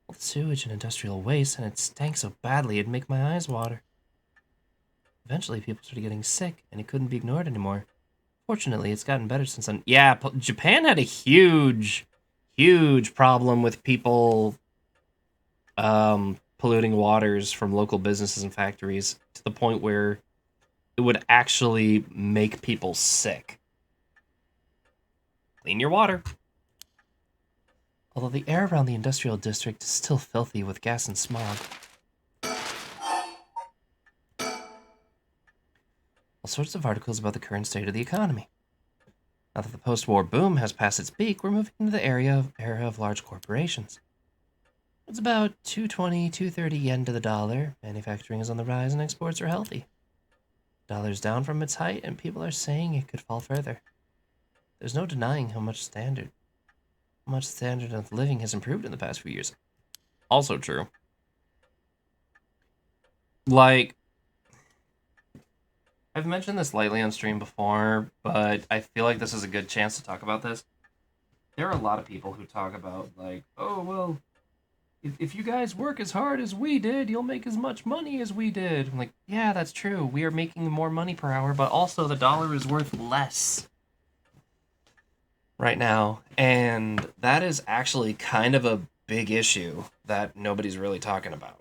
All the sewage and industrial waste, and it stank so badly it'd make my eyes water. Eventually, people started getting sick, and it couldn't be ignored anymore. Fortunately, it's gotten better since then. Yeah, Japan had a huge problem with people polluting waters from local businesses and factories to the point where it would actually make people sick. Clean your water. Although the air around the industrial district is still filthy with gas and smog. All sorts of articles about the current state of the economy. Now that the post-war boom has passed its peak, we're moving into the era of large corporations. It's about 220, 230 yen to the dollar. Manufacturing is on the rise and exports are healthy. The dollar's down from its height, and people are saying it could fall further. There's no denying how much standard of living has improved in the past few years. Also true. Like, I've mentioned this lightly on stream before, but I feel like this is a good chance to talk about this. There are a lot of people who talk about, like, oh, well, if you guys work as hard as we did, you'll make as much money as we did. I'm like, yeah, that's true. We are making more money per hour, but also the dollar is worth less right now. And that is actually kind of a big issue that nobody's really talking about.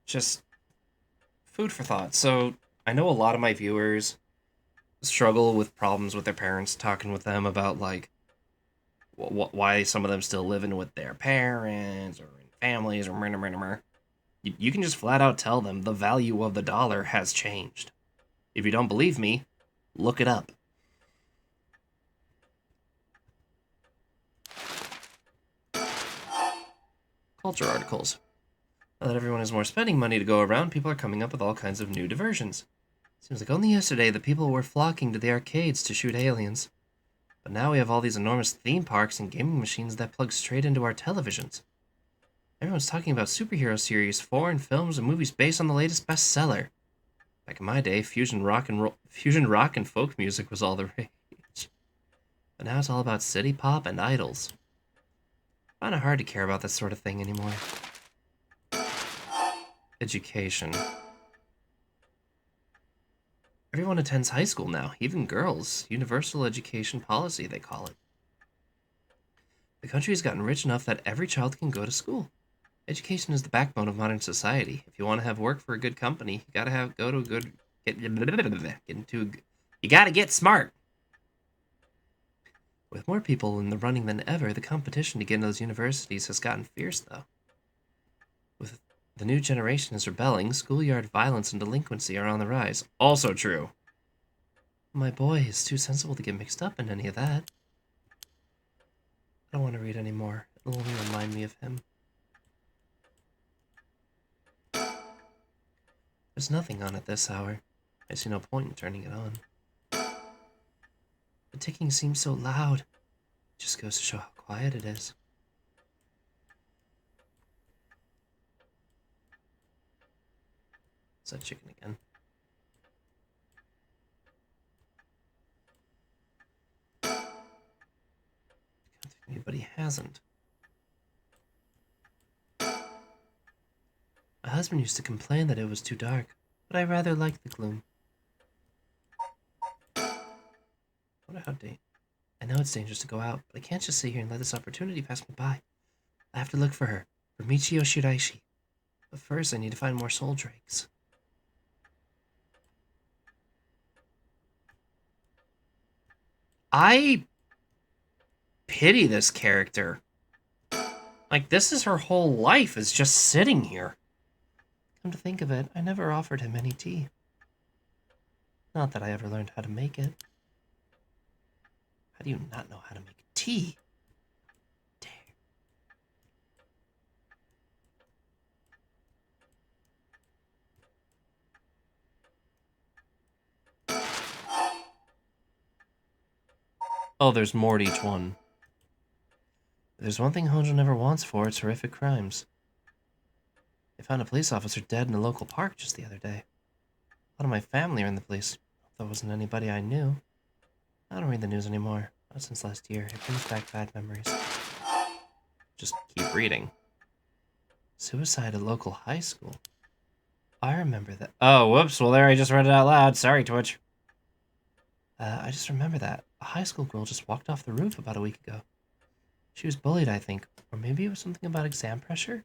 Just food for thought. So I know a lot of my viewers struggle with problems with their parents, talking with them about, like, why some of them still living with their parents or in families or murder. You can just flat out tell them the value of the dollar has changed. If you don't believe me, look it up. Culture articles. Now that everyone has more spending money to go around, people are coming up with all kinds of new diversions. Seems like only yesterday the people were flocking to the arcades to shoot aliens. But now we have all these enormous theme parks and gaming machines that plug straight into our televisions. Everyone's talking about superhero series, foreign films, and movies based on the latest bestseller. Back in my day, fusion rock and folk music was all the rage. But now it's all about city pop and idols. I find it hard to care about this sort of thing anymore. Education. Everyone attends high school now, even girls. Universal education policy, they call it. The country has gotten rich enough that every child can go to school. Education is the backbone of modern society. If you want to have work for a good company, you gotta you gotta get smart. With more people in the running than ever, the competition to get into those universities has gotten fierce, though. With the new generation is rebelling, schoolyard violence and delinquency are on the rise. Also true. My boy is too sensible to get mixed up in any of that. I don't want to read anymore. It'll only remind me of him. There's nothing on at this hour. I see no point in turning it on. The ticking seems so loud. It just goes to show how quiet it is. It's that chicken again. I don't think anybody hasn't. My husband used to complain that it was too dark, but I rather liked the gloom. I wonder how I know it's dangerous to go out, but I can't just sit here and let this opportunity pass me by. I have to look for her, for Michio Shiraishi. But first, I need to find more soul drakes. I pity this character. Like, this is her whole life, is just sitting here. Come to think of it, I never offered him any tea. Not that I ever learned how to make it. How do you not know how to make tea? Dare. Oh, there's more to each one. There's one thing Honjo never wants for, it's horrific crimes. They found a police officer dead in a local park just the other day. lot of my family are in the police. There wasn't anybody I knew. I don't read the news anymore. Not since last year. It brings back bad memories. Just keep reading. Suicide at local high school. I remember that. Oh, whoops. Well, there, I just read it out loud. Sorry, Twitch. I just remember that. A high school girl just walked off the roof about a week ago. She was bullied, I think. Or maybe it was something about exam pressure?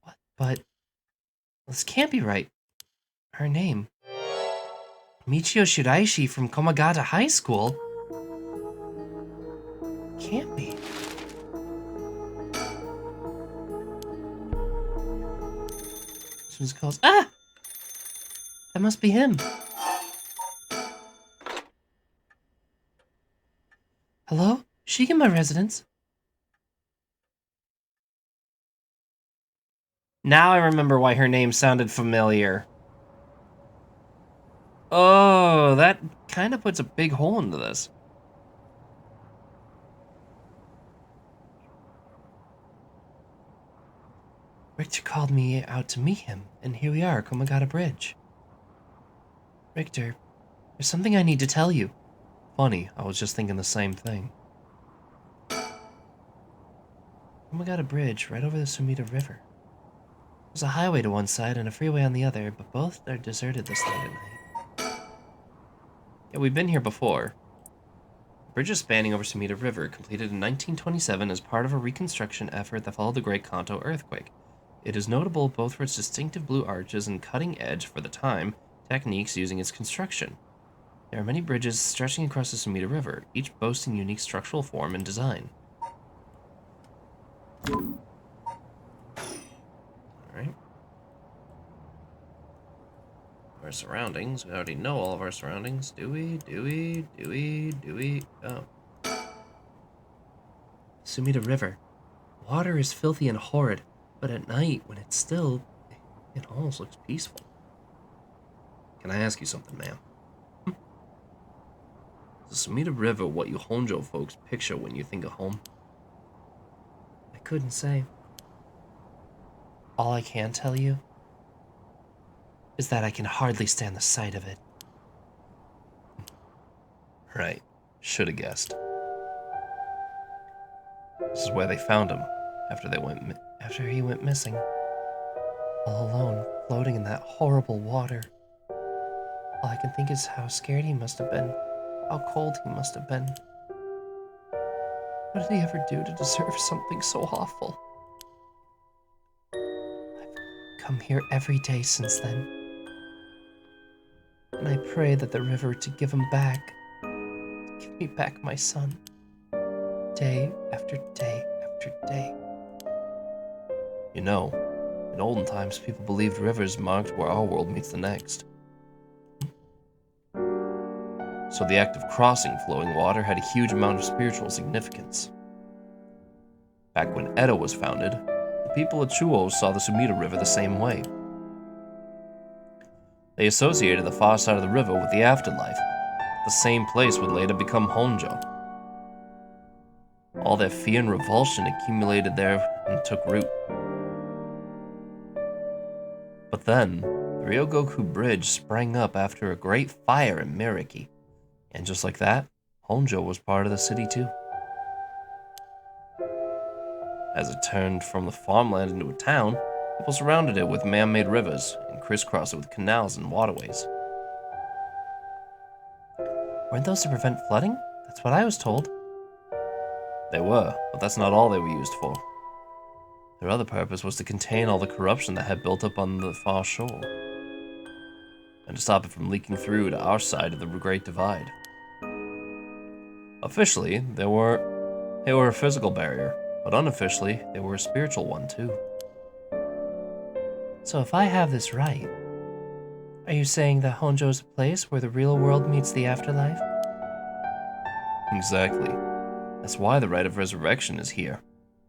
What? But this can't be right. Her name. Michio Shiraishi from Komagata High School? Can't be. As soon as it calls, ah! That must be him. Hello? Shigema residence? Now I remember why her name sounded familiar. Oh, that kind of puts a big hole into this. Richter called me out to meet him, and here we are, Komagata Bridge. Richter, there's something I need to tell you. Funny, I was just thinking the same thing. Komagata Bridge, right over the Sumida River. There's a highway to one side and a freeway on the other, but both are deserted this late at night. Yeah, we've been here before. The bridge is spanning over Sumida River, completed in 1927 as part of a reconstruction effort that followed the Great Kanto earthquake. It is notable both for its distinctive blue arches and cutting-edge, for the time, techniques using its construction. There are many bridges stretching across the Sumida River, each boasting unique structural form and design. Alright. Our surroundings. We already know all of our surroundings. Do we? Oh. Sumida River. Water is filthy and horrid, but at night, when it's still, it almost looks peaceful. Can I ask you something, ma'am? Is the Sumida River what you Honjo folks picture when you think of home? I couldn't say. All I can tell you is that I can hardly stand the sight of it. Right. Should have guessed. This is where they found him after he went missing. All alone, floating in that horrible water. All I can think is how scared he must have been. How cold he must have been. What did he ever do to deserve something so awful? I've come here every day since then. And I pray that the river to give him back. To give me back my son. Day after day after day. You know, in olden times, people believed rivers marked where our world meets the next. So the act of crossing flowing water had a huge amount of spiritual significance. Back when Edo was founded, the people of Chuo saw the Sumida River the same way. They associated the far side of the river with the afterlife. The same place would later become Honjo. All their fear and revulsion accumulated there and took root. But then, the Ryogoku Bridge sprang up after a great fire in Miriki. And just like that, Honjo was part of the city too. As it turned from the farmland into a town, people surrounded it with man-made rivers and crisscrossed it with canals and waterways. Weren't those to prevent flooding? That's what I was told. They were, but that's not all they were used for. Their other purpose was to contain all the corruption that had built up on the far shore, and to stop it from leaking through to our side of the Great Divide. Officially, they were a physical barrier, but unofficially, they were a spiritual one too. So if I have this right, are you saying that Honjo is a place where the real world meets the afterlife? Exactly. That's why the rite of resurrection is here.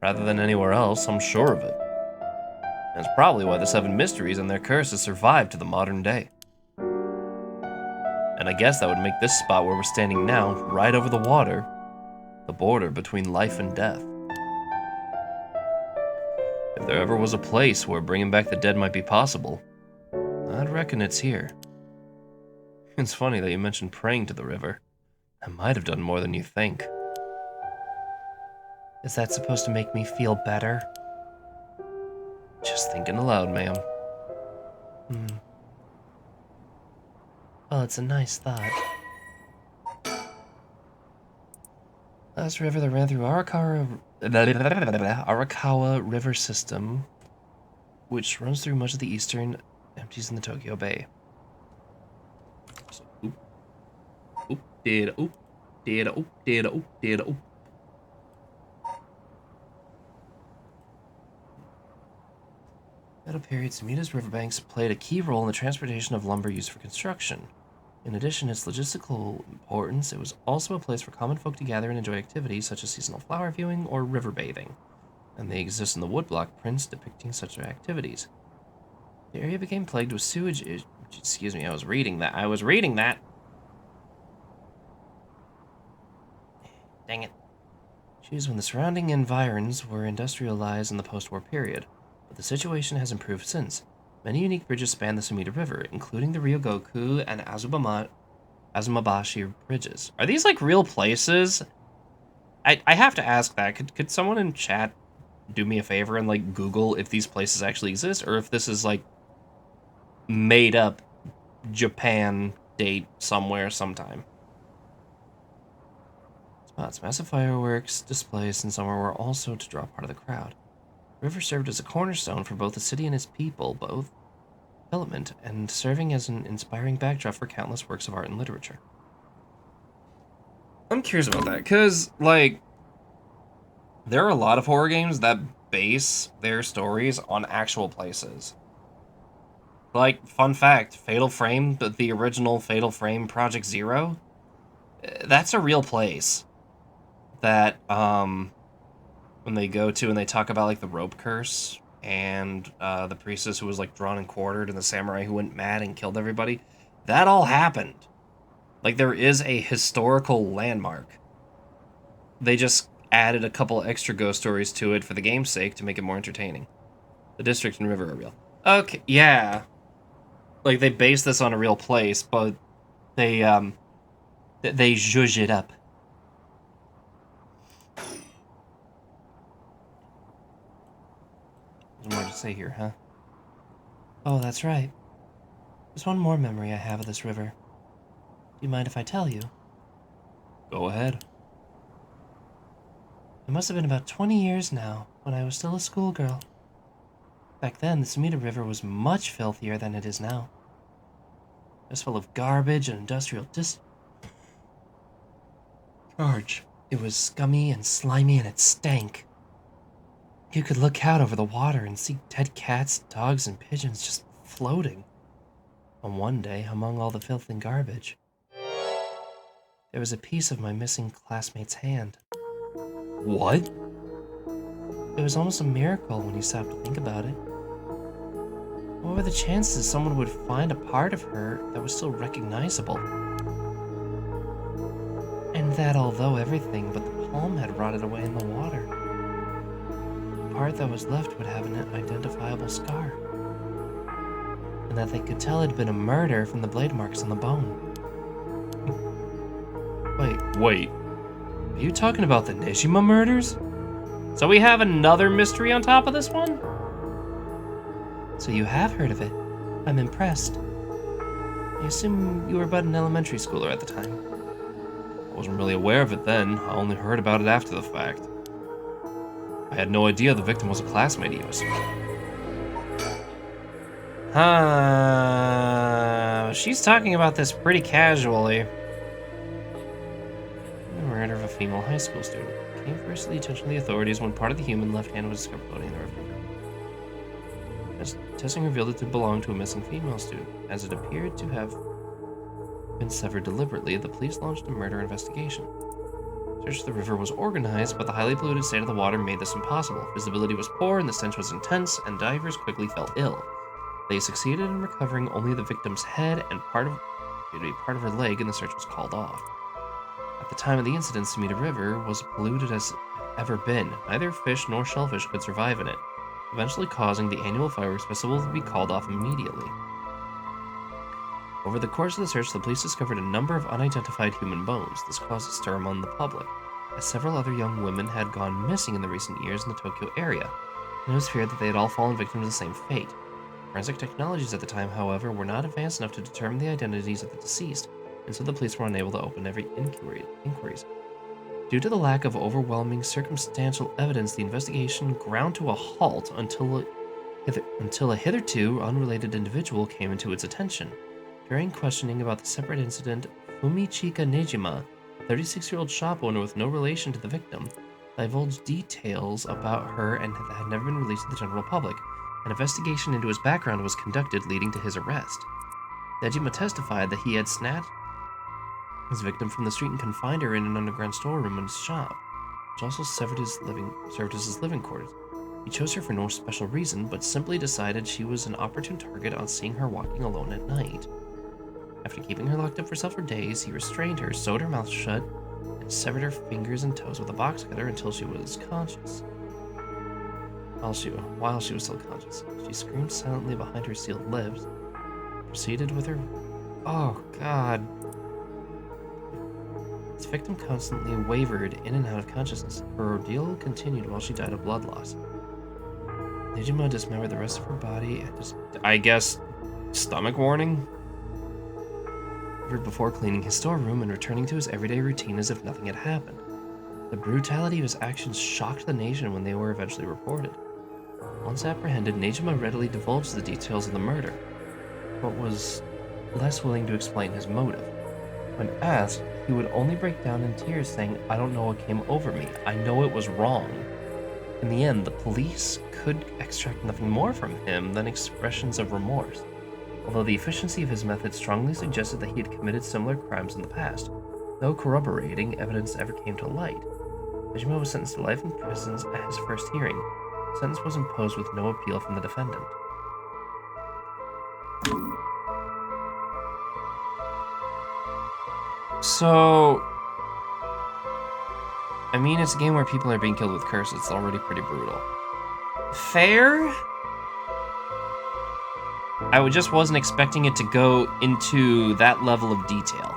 Rather than anywhere else, I'm sure of it. And it's probably why the 7 mysteries and their curses survived to the modern day. And I guess that would make this spot where we're standing now, right over the water, the border between life and death. If there ever was a place where bringing back the dead might be possible, I'd reckon it's here. It's funny that you mentioned praying to the river. I might have done more than you think. Is that supposed to make me feel better? Just thinking aloud, ma'am. Well, it's a nice thought. Last river that ran through Arakawa River System, which runs through much of the eastern, empties in the Tokyo Bay. So, did. Metal period, Sumita's riverbanks played a key role in the transportation of lumber used for construction. In addition to its logistical importance, it was also a place for common folk to gather and enjoy activities such as seasonal flower viewing or river bathing, and they exist in the woodblock prints depicting such activities. The area became plagued with sewage. Excuse me, I was reading that. Dang it. Choose when the surrounding environs were industrialized in the post-war period, but the situation has improved since. Many unique bridges span the Sumida River, including the Ryogoku and Azumabashi bridges. Are these like real places? I have to ask that. Could someone in chat do me a favor and like Google if these places actually exist, or if this is like made up Japan date somewhere sometime? Spots, massive fireworks displays in summer were also to draw part of the crowd. The river served as a cornerstone for both the city and its people, both development, and serving as an inspiring backdrop for countless works of art and literature. I'm curious about that, because, like, there are a lot of horror games that base their stories on actual places. Like, fun fact, Fatal Frame, the original Fatal Frame Project Zero, that's a real place that, when they go to and they talk about, like, the rope curse and the priestess who was, like, drawn and quartered and the samurai who went mad and killed everybody, that all happened. Like, there is a historical landmark. They just added a couple extra ghost stories to it for the game's sake to make it more entertaining. The district and river are real. Okay, yeah. Like, they base this on a real place, but they zhuzh it up. There's more to say here, huh? Oh, that's right. There's one more memory I have of this river. Do you mind if I tell you? Go ahead. It must have been about 20 years now, when I was still a schoolgirl. Back then, the Sumida River was much filthier than it is now. It was full of garbage and industrial discharge. It was scummy and slimy and it stank. You could look out over the water and see dead cats, dogs, and pigeons just floating. And one day, among all the filth and garbage, there was a piece of my missing classmate's hand. What? It was almost a miracle when you stopped to think about it. What were the chances someone would find a part of her that was still recognizable? And that although everything but the palm had rotted away in the water, the part that was left would have an identifiable scar. And that they could tell it had been a murder from the blade marks on the bone. Wait. Are you talking about the Nishima murders? So we have another mystery on top of this one? So you have heard of it. I'm impressed. I assume you were but an elementary schooler at the time. I wasn't really aware of it then. I only heard about it after the fact. I had no idea the victim was a classmate of yours. She's talking about this pretty casually. The murder of a female high school student came first to the attention of the authorities when part of the human left hand was discovered floating in the river. As testing revealed it to belong to a missing female student, as it appeared to have been severed deliberately, the police launched a murder investigation. Search of the river was organized, but the highly polluted state of the water made this impossible. Visibility was poor and the stench was intense, and divers quickly fell ill. They succeeded in recovering only the victim's head and part of her leg, and the search was called off. At the time of the incident, Sumida River was polluted as it had ever been. Neither fish nor shellfish could survive in it, eventually causing the annual fireworks festival to be called off immediately. Over the course of the search, the police discovered a number of unidentified human bones. This caused a stir among the public, as several other young women had gone missing in the recent years in the Tokyo area, and it was feared that they had all fallen victim to the same fate. Forensic technologies at the time, however, were not advanced enough to determine the identities of the deceased, and so the police were unable to open every inquiries. Due to the lack of overwhelming circumstantial evidence, the investigation ground to a halt until a hitherto unrelated individual came into its attention. During questioning about the separate incident, Fumichika Nejima, a 36-year-old shop owner with no relation to the victim, divulged details about her and had never been released to the general public. An investigation into his background was conducted, leading to his arrest. Nejima testified that he had snatched his victim from the street and confined her in an underground storeroom in his shop, which also served as his living quarters. He chose her for no special reason, but simply decided she was an opportune target on seeing her walking alone at night. After keeping her locked up for days, he restrained her, sewed her mouth shut, and severed her fingers and toes with a box cutter until she was conscious. While she was still conscious, she screamed silently behind her sealed lips, proceeded with her... Oh, God. His victim constantly wavered in and out of consciousness. Her ordeal continued while she died of blood loss. Nejima dismembered the rest of her body and I guess, stomach warning? Before cleaning his storeroom and returning to his everyday routine as if nothing had happened. The brutality of his actions shocked the nation when they were eventually reported. Once apprehended, Nejima readily divulged the details of the murder, but was less willing to explain his motive. When asked, he would only break down in tears, saying, "I don't know what came over me. I know it was wrong." In the end, the police could extract nothing more from him than expressions of remorse, although the efficiency of his method strongly suggested that he had committed similar crimes in the past. No corroborating evidence ever came to light. Nejima was sentenced to life in prison at his first hearing. The sentence was imposed with no appeal from the defendant. So, I mean, it's a game where people are being killed with curses. It's already pretty brutal. Fair? I just wasn't expecting it to go into that level of detail.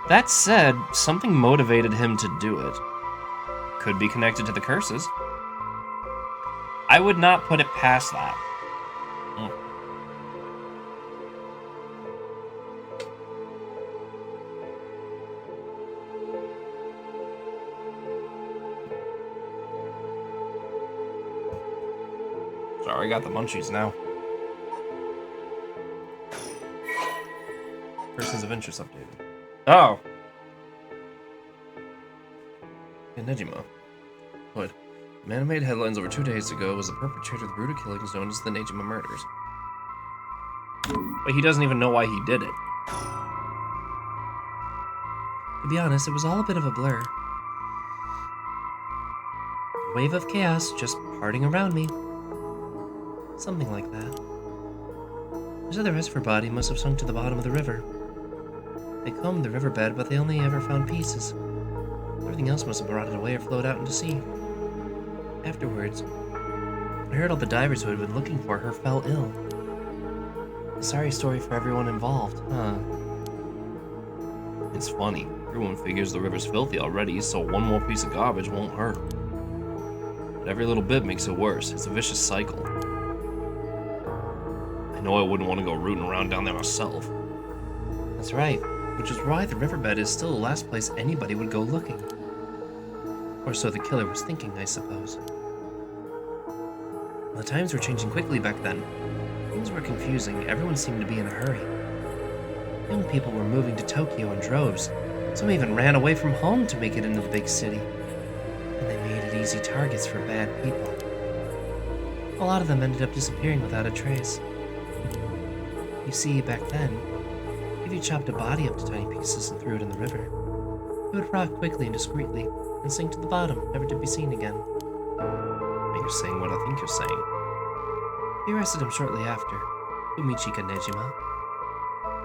That said, something motivated him to do it. Could be connected to the curses. I would not put it past that. Sorry, I got the munchies now. Persons of interest updated. Oh! Yeah, Nejima. What? The man who made headlines over 2 days ago was the perpetrator of the brutal killings known as the Nejima murders. But he doesn't even know why he did it. To be honest, it was all a bit of a blur. A wave of chaos just parting around me. Something like that. They said the rest of her body must have sunk to the bottom of the river. They combed the riverbed, but they only ever found pieces. Everything else must have rotted away or flowed out into sea. Afterwards, I heard all the divers who had been looking for her fell ill. A sorry story for everyone involved, huh? It's funny. Everyone figures the river's filthy already, so one more piece of garbage won't hurt. But every little bit makes it worse. It's a vicious cycle. I know I wouldn't want to go rooting around down there myself. That's right, which is why the riverbed is still the last place anybody would go looking. Or so the killer was thinking, I suppose. Well, the times were changing quickly back then. Things were confusing. Everyone seemed to be in a hurry. Young people were moving to Tokyo in droves. Some even ran away from home to make it into the big city. And they made it easy targets for bad people. A lot of them ended up disappearing without a trace. You see, back then, if you chopped a body up to tiny pieces and threw it in the river, it would rot quickly and discreetly and sink to the bottom, never to be seen again. Now you're saying what I think you're saying. They arrested him shortly after, Fumichika Nejima,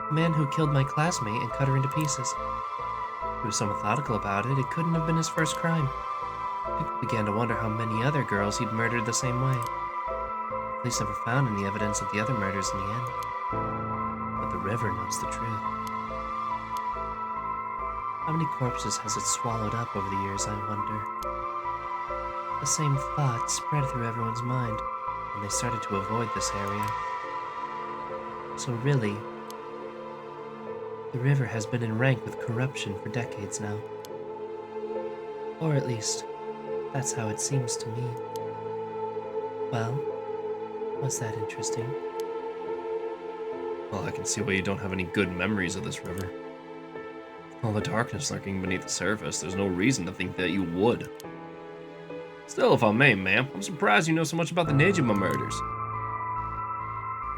the man who killed my classmate and cut her into pieces. He was so methodical about it, it couldn't have been his first crime. People began to wonder how many other girls he'd murdered the same way. Police never found any evidence of the other murders in the end. But the river knows the truth. How many corpses has it swallowed up over the years, I wonder? The same thought spread through everyone's mind when they started to avoid this area. So really, the river has been in rank with corruption for decades now. Or at least, that's how it seems to me. Well, was that interesting? Well, I can see why you don't have any good memories of this river. All the darkness lurking beneath the surface, there's no reason to think that you would. Still, if I may, ma'am, I'm surprised you know so much about the Nejima murders.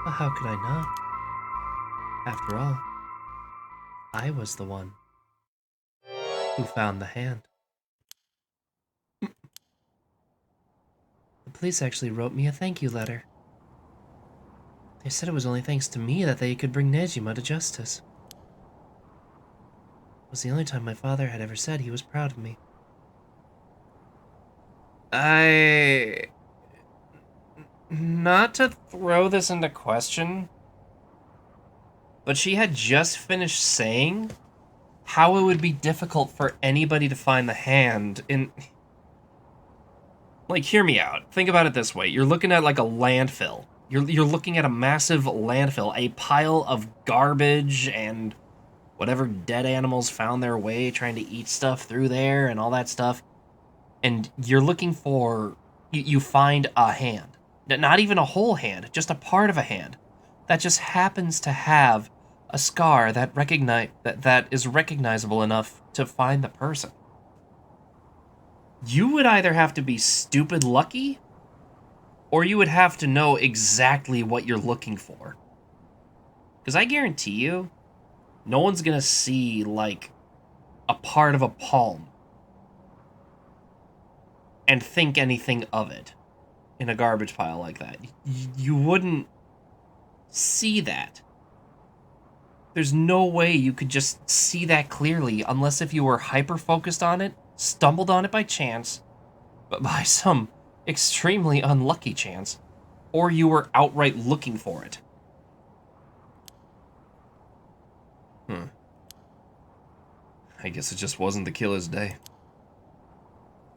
Well, how could I not? After all, I was the one who found the hand. The police actually wrote me a thank you letter. They said it was only thanks to me that they could bring Nejima to justice. It was the only time my father had ever said he was proud of me. Not to throw this into question, but she had just finished saying how it would be difficult for anybody to find the hand in... Like, hear me out. Think about it this way. You're looking at, like, a landfill. You're looking at a massive landfill, a pile of garbage and whatever dead animals found their way trying to eat stuff through there and all that stuff. And you're looking for... You find a hand. Not even a whole hand, just a part of a hand. That just happens to have a scar that is recognizable enough to find the person. You would either have to be stupid lucky, or you would have to know exactly what you're looking for. Because I guarantee you, no one's gonna see, like, a part of a palm and think anything of it in a garbage pile like that. You wouldn't see that. There's no way you could just see that clearly unless if you were hyper-focused on it, stumbled on it by chance, but by some extremely unlucky chance, or you were outright looking for it. I guess it just wasn't the killer's day.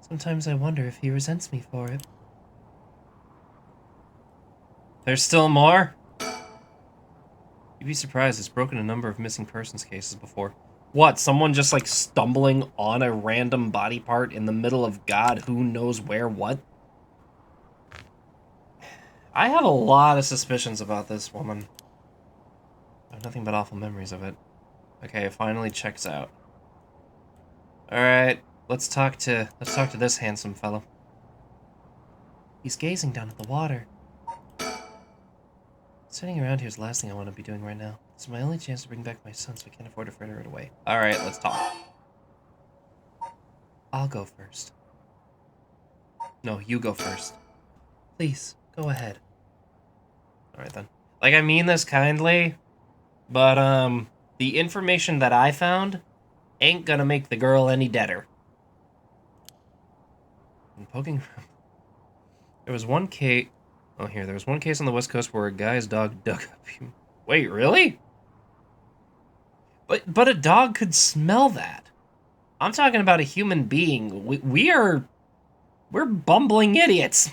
Sometimes I wonder if he resents me for it. There's still more? You'd be surprised, it's broken a number of missing persons cases before. What, someone just like stumbling on a random body part in the middle of God who knows where what? I have a lot of suspicions about this woman. I have nothing but awful memories of it. Okay, it finally checks out. Alright, let's talk to this handsome fellow. He's gazing down at the water. Sitting around here is the last thing I want to be doing right now. It's my only chance to bring back my son, so I can't afford to fritter it away. Alright, let's talk. I'll go first. No, you go first. Please, go ahead. Alright then. Like, I mean this kindly, but, the information that I found ain't gonna make the girl any deader. I'm poking around. There was one case... Oh, here. There was one case on the West Coast where a guy's dog dug up... Wait, really? But a dog could smell that. I'm talking about a human being. We're bumbling idiots.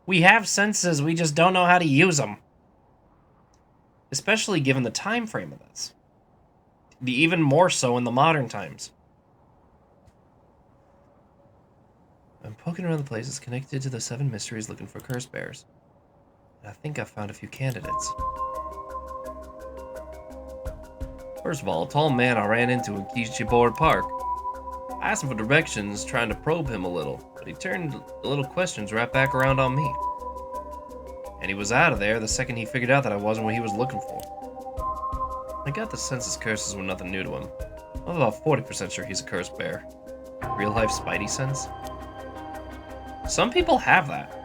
We have senses, we just don't know how to use them. Especially given the time frame of this. Even more so in the modern times. I'm poking around the places connected to the 7 mysteries looking for curse bears. And I think I've found a few candidates. First of all, a tall man I ran into in Xeshire Park. I asked him for directions, trying to probe him a little, but he turned the little questions right back around on me. And he was out of there the second he figured out that I wasn't what he was looking for. I got the sense his curses were nothing new to him. I'm about 40% sure he's a cursed bear. Real life spidey sense? Some people have that.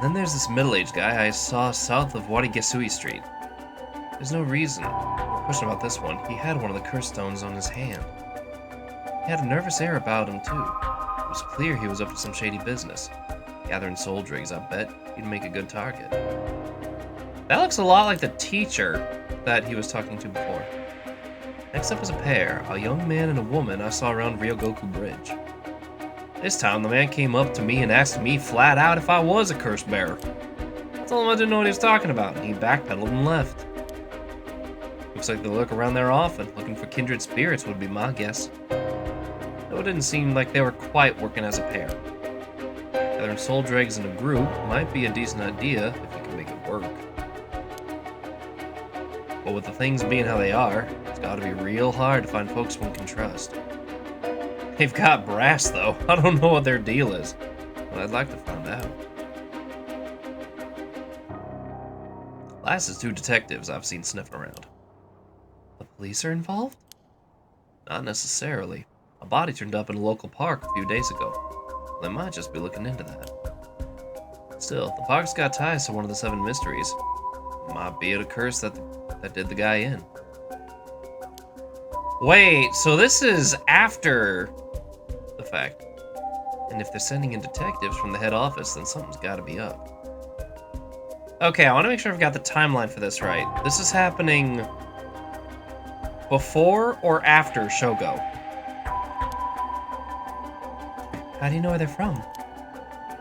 Then there's this middle-aged guy I saw south of Warigesui Street. There's no reason or question about this one. He had one of the curse stones on his hand. He had a nervous air about him, too. It was clear he was up to some shady business. Gathering soul dregs, I bet. He'd make a good target. That looks a lot like the teacher that he was talking to before. Next up is a pair, a young man and a woman I saw around Ryogoku Bridge. This time, the man came up to me and asked me flat out if I was a curse bearer. I told him I didn't know what he was talking about, and he backpedaled and left. Looks like they look around there often, looking for kindred spirits would be my guess. Though it didn't seem like they were quite working as a pair. Gathering soul dregs in a group might be a decent idea if you can make it work. But with the things being how they are, it's gotta be real hard to find folks one can trust. They've got brass though, I don't know what their deal is, but I'd like to find out. Last is two detectives I've seen sniffing around. The police are involved? Not necessarily. A body turned up in a local park a few days ago. They might just be looking into that. Still, the park's got ties to one of the 7 mysteries. Might be a curse that did the guy in. Wait, so this is after the fact. And if they're sending in detectives from the head office, then something's gotta be up. Okay, I want to make sure I've got the timeline for this right. This is happening before or after Shogo? How do you know where they're from?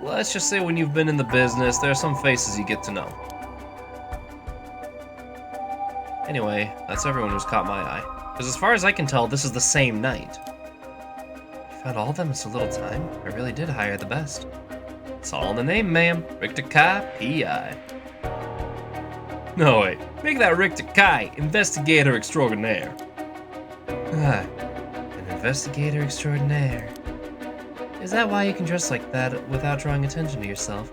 Let's just say when you've been in the business, there are some faces you get to know. Anyway, that's everyone who's caught my eye. Because as far as I can tell, this is the same night. I found all of them in so little time. I really did hire the best. It's all in the name, ma'am. Richter Kai, P.I. No, wait. Make that Richter Kai, investigator extraordinaire. Ah, an investigator extraordinaire. Is that why you can dress like that without drawing attention to yourself?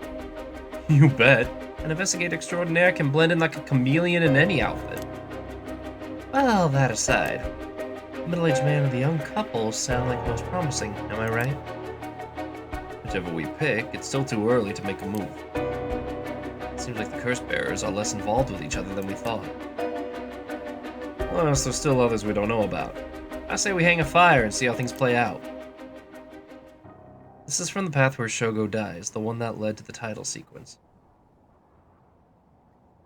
You bet. An investigator extraordinaire can blend in like a chameleon in any outfit. Well, that aside, the middle-aged man and the young couple sound like most promising, am I right? Whichever we pick, it's still too early to make a move. It seems like the curse bearers are less involved with each other than we thought. Plus, there's still others we don't know about. I say we hang a fire and see how things play out. This is from the path where Shogo dies, the one that led to the title sequence.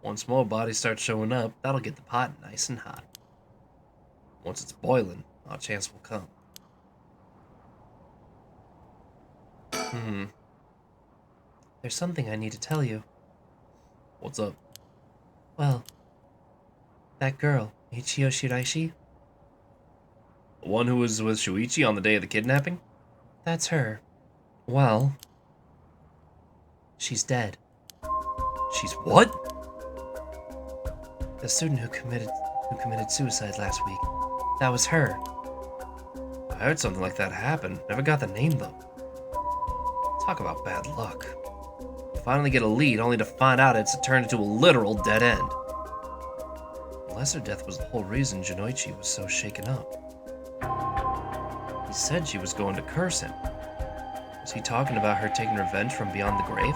Once more bodies start showing up, that'll get the pot nice and hot. Once it's boiling, our chance will come. There's something I need to tell you. What's up? Well, that girl, Michio Shiraishi? The one who was with Shuichi on the day of the kidnapping? That's her. Well, she's dead. She's what? The student who committed suicide last week. That was her. I heard something like that happen. Never got the name though. Talk about bad luck. Finally get a lead only to find out it's turned into a literal dead end. Unless her death was the whole reason Junichi was so shaken up. He said she was going to curse him. Was he talking about her taking revenge from beyond the grave?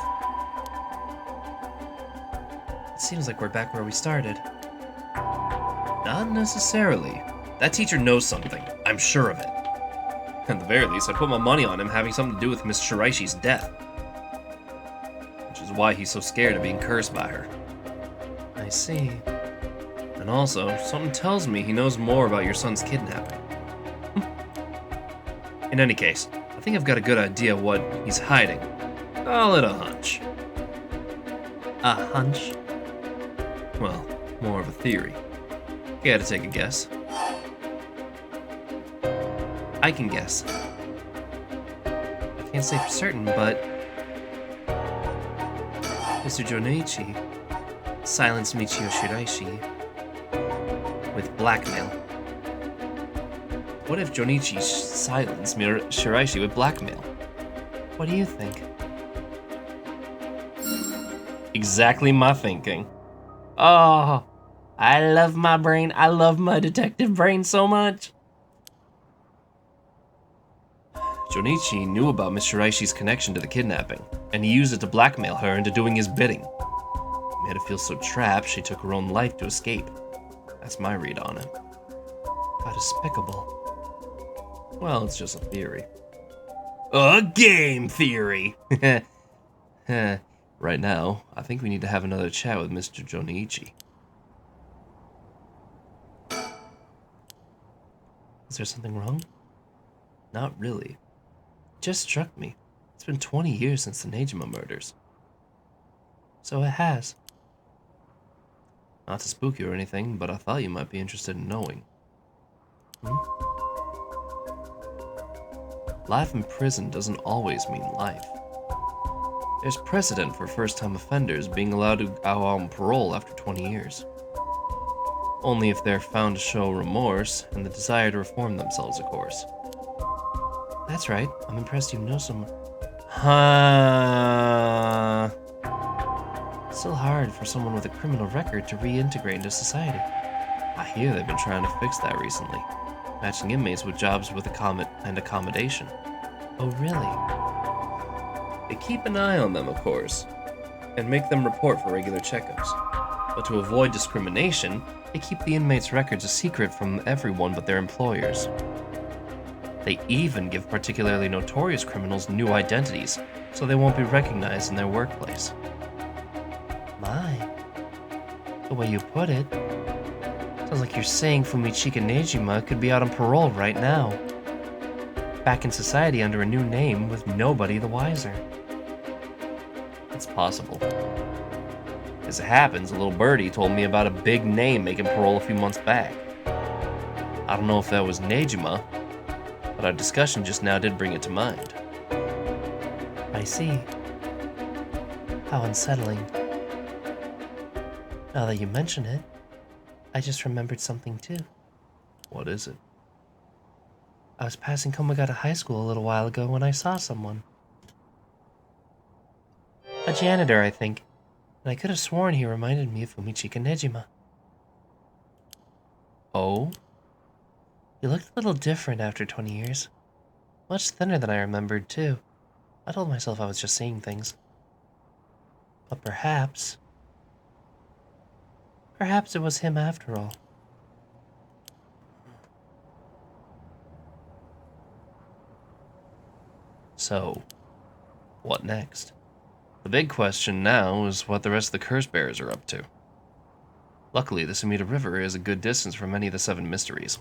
It seems like we're back where we started. Not necessarily. That teacher knows something. I'm sure of it. At the very least, I put my money on him having something to do with Miss Shiraishi's death. Which is why he's so scared of being cursed by her. I see. And also, something tells me he knows more about your son's kidnapping. In any case, I think I've got a good idea what he's hiding. Call it a hunch. A hunch? Well, more of a theory. Care to take a guess? I can guess. I can't say for certain, but Mr. Jonichi silenced Michio Shiraishi with blackmail. What if Jonichi silenced Shiraishi with blackmail? What do you think? Exactly my thinking. Oh, I love my brain. I love my detective brain so much. Jonichi knew about Miss Shiraishi's connection to the kidnapping, and he used it to blackmail her into doing his bidding. He made her feel so trapped, she took her own life to escape. That's my read on it. How despicable. Well, it's just a theory. A game theory! Right Right now, I think we need to have another chat with Mr. Jonichi. Is there something wrong? Not really. It just struck me. It's been 20 years since the Nejima murders. So it has. Not to spook you or anything, but I thought you might be interested in knowing. Life in prison doesn't always mean life. There's precedent for first-time offenders being allowed to go out on parole after 20 years. Only if they're found to show remorse and the desire to reform themselves, of course. That's right. I'm impressed you know someone. Huh. Still hard for someone with a criminal record to reintegrate into society. I hear they've been trying to fix that recently, matching inmates with jobs with accommodation. Oh, really? They keep an eye on them, of course, and make them report for regular checkups. But to avoid discrimination, they keep the inmates' records a secret from everyone but their employers. They even give particularly notorious criminals new identities, so they won't be recognized in their workplace. My, the way you put it, sounds like you're saying Fumichika Nejima could be out on parole right now. Back in society under a new name with nobody the wiser. It's possible. As it happens, a little birdie told me about a big name making parole a few months back. I don't know if that was Nejima, but our discussion just now did bring it to mind. I see. How unsettling. Now that you mention it, I just remembered something too. What is it? I was passing Komagata High School a little while ago when I saw someone. A janitor, I think, and I could have sworn he reminded me of Fumichika Nejima. Oh? He looked a little different after 20 years. Much thinner than I remembered, too. I told myself I was just seeing things. But perhaps it was him after all. So, what next? The big question now is what the rest of the curse bearers are up to. Luckily, the Sumida River is a good distance from any of the 7 mysteries.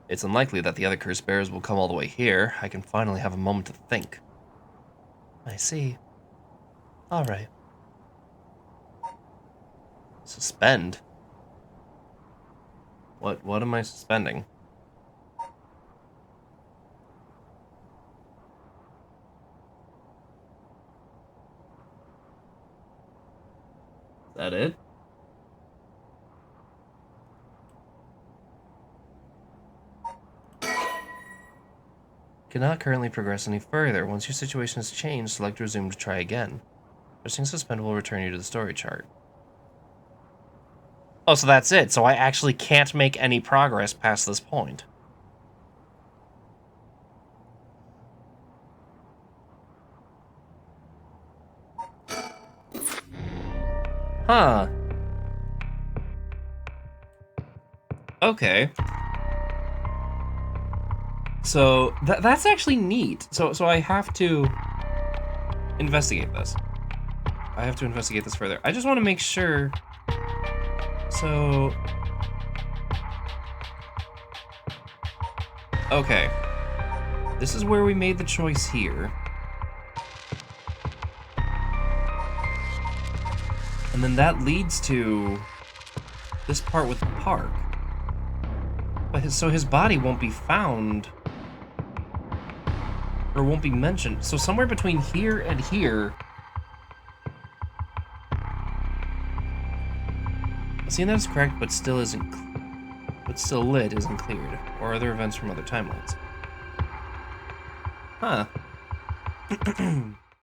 It's unlikely that the other curse bearers will come all the way here. I can finally have a moment to think. I see. Alright. Suspend? What am I suspending? Is that it? Cannot currently progress any further. Once your situation has changed, select resume to try again. Pressing suspend will return you to the story chart. Oh, so that's it. So I actually can't make any progress past this point. Huh. Okay. So that's actually neat. So I have to investigate this. I have to investigate this further. I just want to make sure. So okay. This is where we made the choice here. And then that leads to this part with the park. But so his body won't be found, or won't be mentioned. So somewhere between here and here, seeing that is correct, but still lit isn't cleared, or other events from other timelines. Huh.